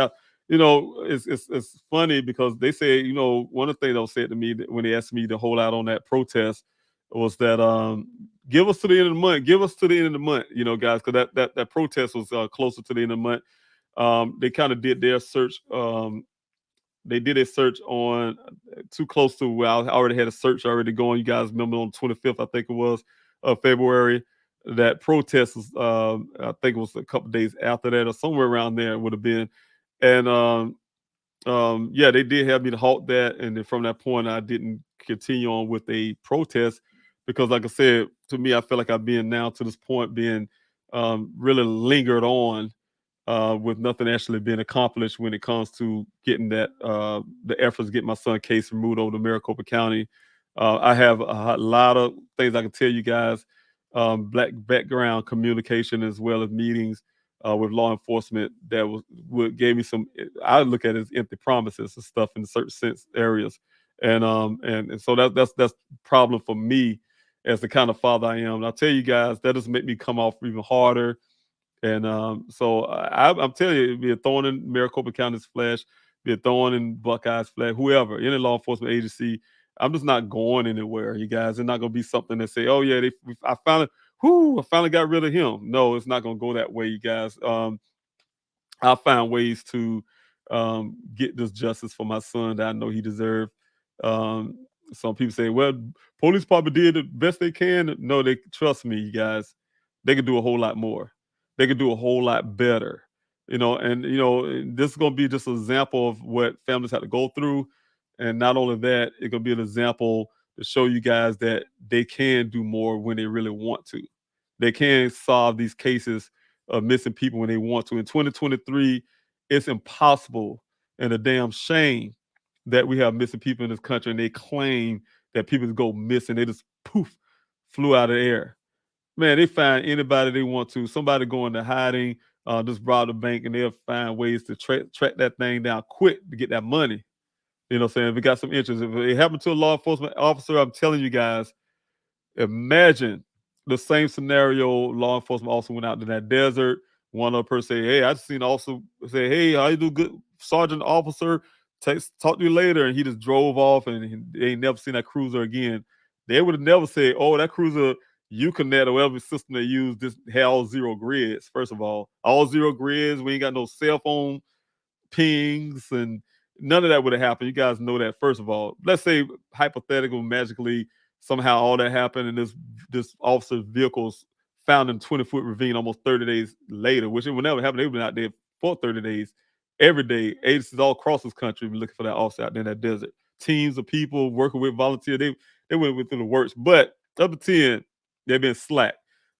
it's funny because they say, one of the things they said to me when they asked me to hold out on that protest was that give us to the end of the month, guys, because that protest was closer to the end of the month. They kind of did their search. They did a search on too close to where I already had a search already going. You guys remember on 25th, I think it was, of February, that protest was, I think it was a couple days after that or somewhere around there it would have been. And yeah, they did have me to halt that. And then from that point, I didn't continue on with a protest because, like I said, to me, I feel like I've been now to this point being really lingered on with nothing actually being accomplished when it comes to getting that the efforts to get my son case removed over to Maricopa County. I have a lot of things I can tell you guys, black background communication as well as meetings with law enforcement that gave me some. I look at it as empty promises and stuff in certain sense areas, and so that's problem for me as the kind of father I am. And I'll tell you guys that doesn't make me come off even harder. And so I'm telling you, it'd be a thorn in Maricopa County's flesh, be a thorn in Buckeye's flesh, whoever, any law enforcement agency. I'm just not going anywhere, you guys. It's not going to be something that say, oh, yeah, I finally got rid of him. No, it's not going to go that way, you guys. I'll find ways to get this justice for my son that I know he deserved. Some people say, well, police probably did the best they can. No, they trust me, you guys. They could do a whole lot more. They could do a whole lot better, and this is going to be just an example of what families have to go through. And not only that, it's going to be an example to show you guys that they can do more when they really want to. They can solve these cases of missing people when they want to. In 2023, it's impossible and a damn shame that we have missing people in this country and they claim that people go missing. They just poof, flew out of the air. man, they find anybody they want to. Somebody go into hiding, just rob the bank, and they'll find ways to track that thing down quick to get that money. You know what I'm saying? If it got some interest, if it happened to a law enforcement officer, I'm telling you guys, imagine the same scenario. Law enforcement also went out to that desert. One other person say, "Hey, I just seen also say, hey, how you do, good sergeant officer? Talk to you later." And he just drove off, and they ain't never seen that cruiser again. They would have never said, "Oh, that cruiser Uconnect or whatever system they use, this had all zero grids." First of all zero grids. We ain't got no cell phone pings, and none of that would have happened. You guys know that. First of all, let's say hypothetical, magically, somehow all that happened, and this officer's vehicle's found in 20-foot ravine almost 30 days later, which it would never happen. They've been out there for 30 days every day. Agencies all across this country been looking for that officer out there in that desert. Teams of people working with volunteers. They went through the works, but up to 10, they've been slack.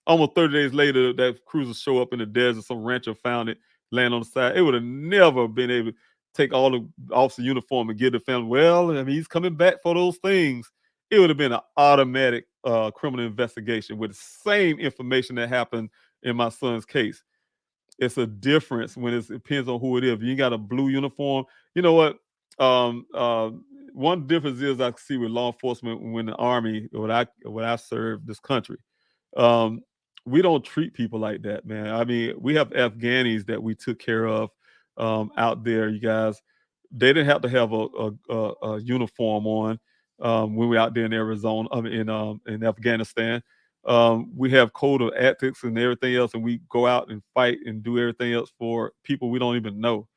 Almost 30 days later, that cruiser show up in the desert. Some rancher found it, land on the side. It would have never been able to take all the officer uniform and give the family, well, I mean, he's coming back for those things. It would have been an automatic criminal investigation with the same information that happened in my son's case. It's a difference when it depends on who it is. If you got a blue uniform, you know what? Um, uh, One difference is I see with law enforcement when the Army, when I served this country, um, we don't treat people like that, man. I mean, we have Afghanis that we took care of out there. You guys, they didn't have to have a uniform on when we out there in Arizona, in Afghanistan. We have code of ethics and everything else, and we go out and fight and do everything else for people we don't even know.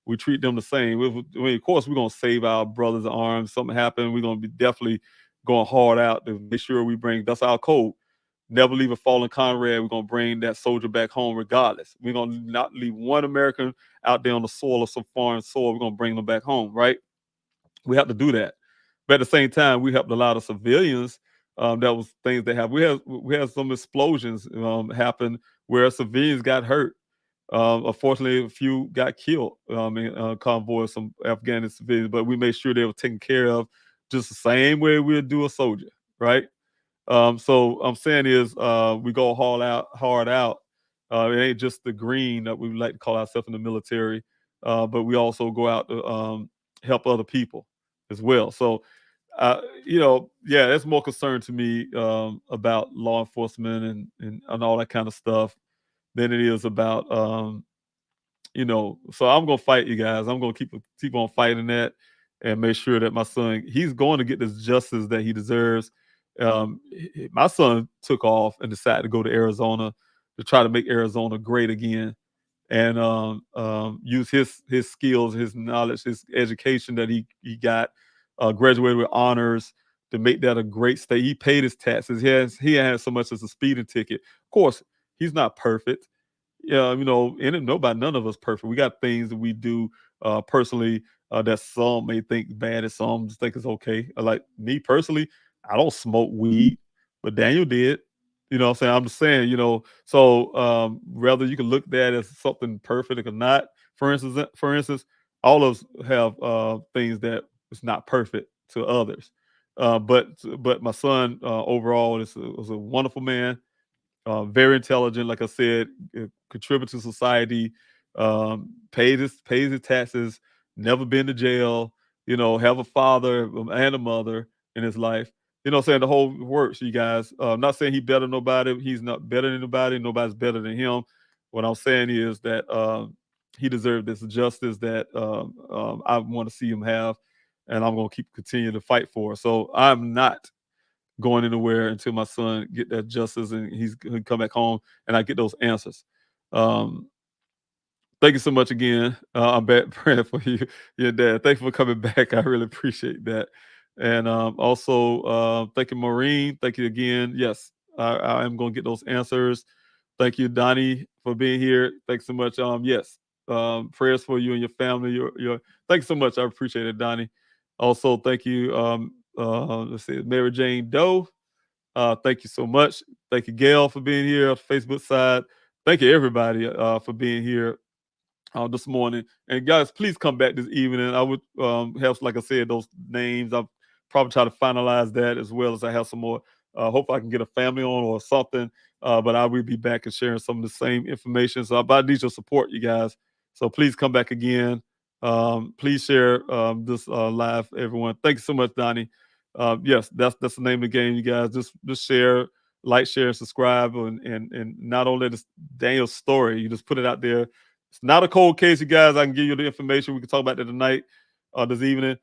We treat them the same. Of course, we're gonna save our brothers' arms. Something happened, we're gonna be definitely going hard out to make sure we bring. That's our code. Never leave a fallen comrade. We're gonna bring that soldier back home regardless. We're gonna not leave one American out there on the soil of some foreign soil. We're gonna bring them back home, right? We have to do that. But at the same time, we helped a lot of civilians. That was things that have we had some explosions happen where civilians got hurt. Unfortunately, a few got killed in convoy of some Afghan civilians, but we made sure they were taken care of just the same way we'd do a soldier, right? So I'm saying is we go hard out. It ain't just the green that we like to call ourselves in the military, but we also go out to help other people as well. So, yeah, that's more concern to me about law enforcement and all that kind of stuff than it is about so I'm gonna fight you guys. I'm gonna keep on fighting that and make sure that my son, he's going to get this justice that he deserves. My son took off and decided to go to Arizona to try to make Arizona great again, and use his skills, his knowledge, his education that he got, graduated with honors to make that a great state. He paid his taxes. He has so much as a speeding ticket. Of course, he's not perfect. Yeah, and none of us perfect. We got things that we do personally that some may think bad and some just think it's okay. Like me personally, I don't smoke weed, but Daniel did. You know what I'm saying? I'm just saying, so whether you can look at that as something perfect or not, for instance, all of us have things that is not perfect to others. But my son overall was a wonderful man, very intelligent, like I said, contribute to society, pays his taxes, never been to jail, have a father and a mother in his life. You know what I'm saying? The whole works, you guys. I'm not saying he better than nobody. He's not better than anybody. Nobody's better than him. What I'm saying is that he deserved this justice that I want to see him have, and I'm going to continue to fight for. So I'm not going anywhere until my son get that justice and he'll come back home and I get those answers. Um, Thank you so much again. I'm back praying for you, your dad. Thank you for coming back. I really appreciate that. And also, thank you, Maureen. Thank you again. Yes, I am going to get those answers. Thank you, Donnie, for being here. Thanks so much. Yes, prayers for you and your family. Thanks so much. I appreciate it, Donnie. Also, thank you. Let's see, Mary Jane Doe. Thank you so much. Thank you, Gail, for being here on the Facebook side. Thank you, everybody, for being here this morning. And guys, please come back this evening. I would have, like I said, those names. I'll probably try to finalize that as well as I have some more Hope I can get a family on or something. But I will be back and sharing some of the same information. So I need your support, you guys. So please come back again. Please share this live, everyone. Thank you so much, Donnie. Yes, that's the name of the game, you guys. Just share, like, share, subscribe, and not only this Daniel's story, you just put it out there. It's not a cold case, you guys. I can give you the information. We can talk about that tonight, this evening.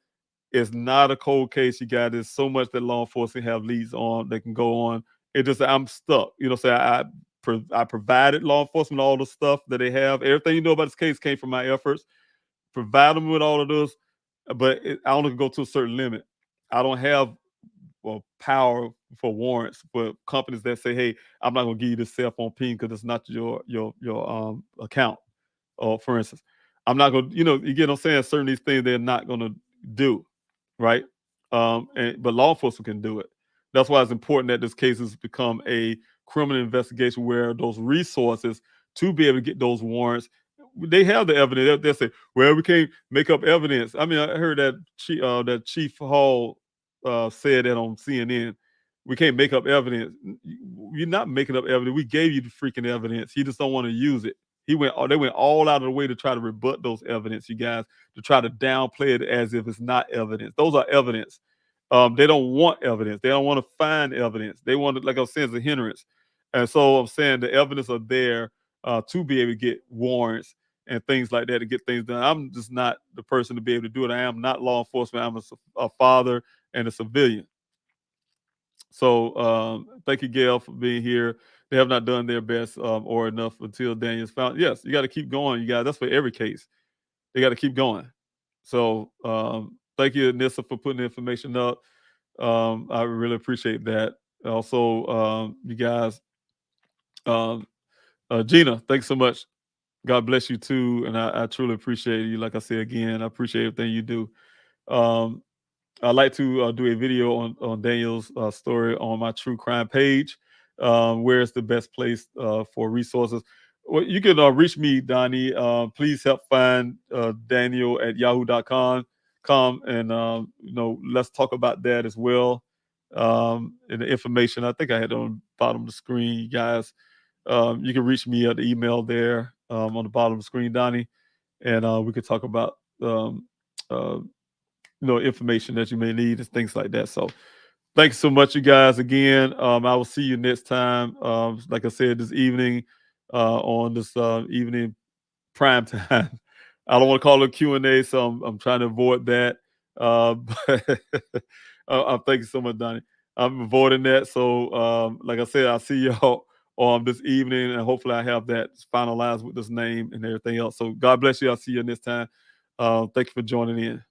It's not a cold case, you guys. There's so much that law enforcement have leads on. They can go on. It just I'm stuck. You know, say I provided law enforcement all the stuff that they have. Everything you know about this case came from my efforts. Provide them with all of this, but I only can go to a certain limit. I don't have power for warrants for companies that say, "Hey, I'm not going to give you this cell phone ping because it's not your account." Or for instance, I'm not going to, you get what I'm saying. Certain these things they're not going to do, right? But law enforcement can do it. That's why it's important that this case has become a criminal investigation where those resources to be able to get those warrants, they have the evidence. They'll say, "Well, we can't make up evidence." I mean, I heard that Chief Hall said that on CNN. We can't make up evidence. You're not making up evidence. We gave you the freaking evidence. You just don't want to use it. They went all out of the way to try to rebut those evidence, you guys, to try to downplay it as if it's not evidence. Those are evidence. They don't want evidence. They don't want to find evidence. They want it, like I was saying, it's a hindrance. And so I'm saying the evidence are there to be able to get warrants and things like that to get things done. I'm just not the person to be able to do it. I am not law enforcement. I'm a father and a civilian. So thank you, Gail, for being here. They have not done their best or enough until Daniel's found. Yes, you got to keep going, you guys. That's for every case. They got to keep going. So thank you, Nissa, for putting the information up. I really appreciate that. Also, you guys, Gina, thanks so much. God bless you too, and I truly appreciate you. Like I said again, I appreciate everything you do. I'd like to do a video on Daniel's story on my true crime page. Where is the best place for resources? Well, you can reach me, Donnie. Please help find Daniel at yahoo.com. And let's talk about that as well. And the information, I think I had on the bottom of the screen, you guys. You can reach me at the email there on the bottom of the screen, Donnie, and we could talk about information that you may need and things like that. So thanks so much, you guys. Again, I will see you next time. Like I said, this evening on this evening prime time. I don't want to call it Q&A, so I'm trying to avoid that. But thank you so much, Donnie. I'm avoiding that. So like I said, I'll see y'all this evening, and hopefully I have that finalized with this name and everything else. So God bless you. I'll see you next time. Thank you for joining in.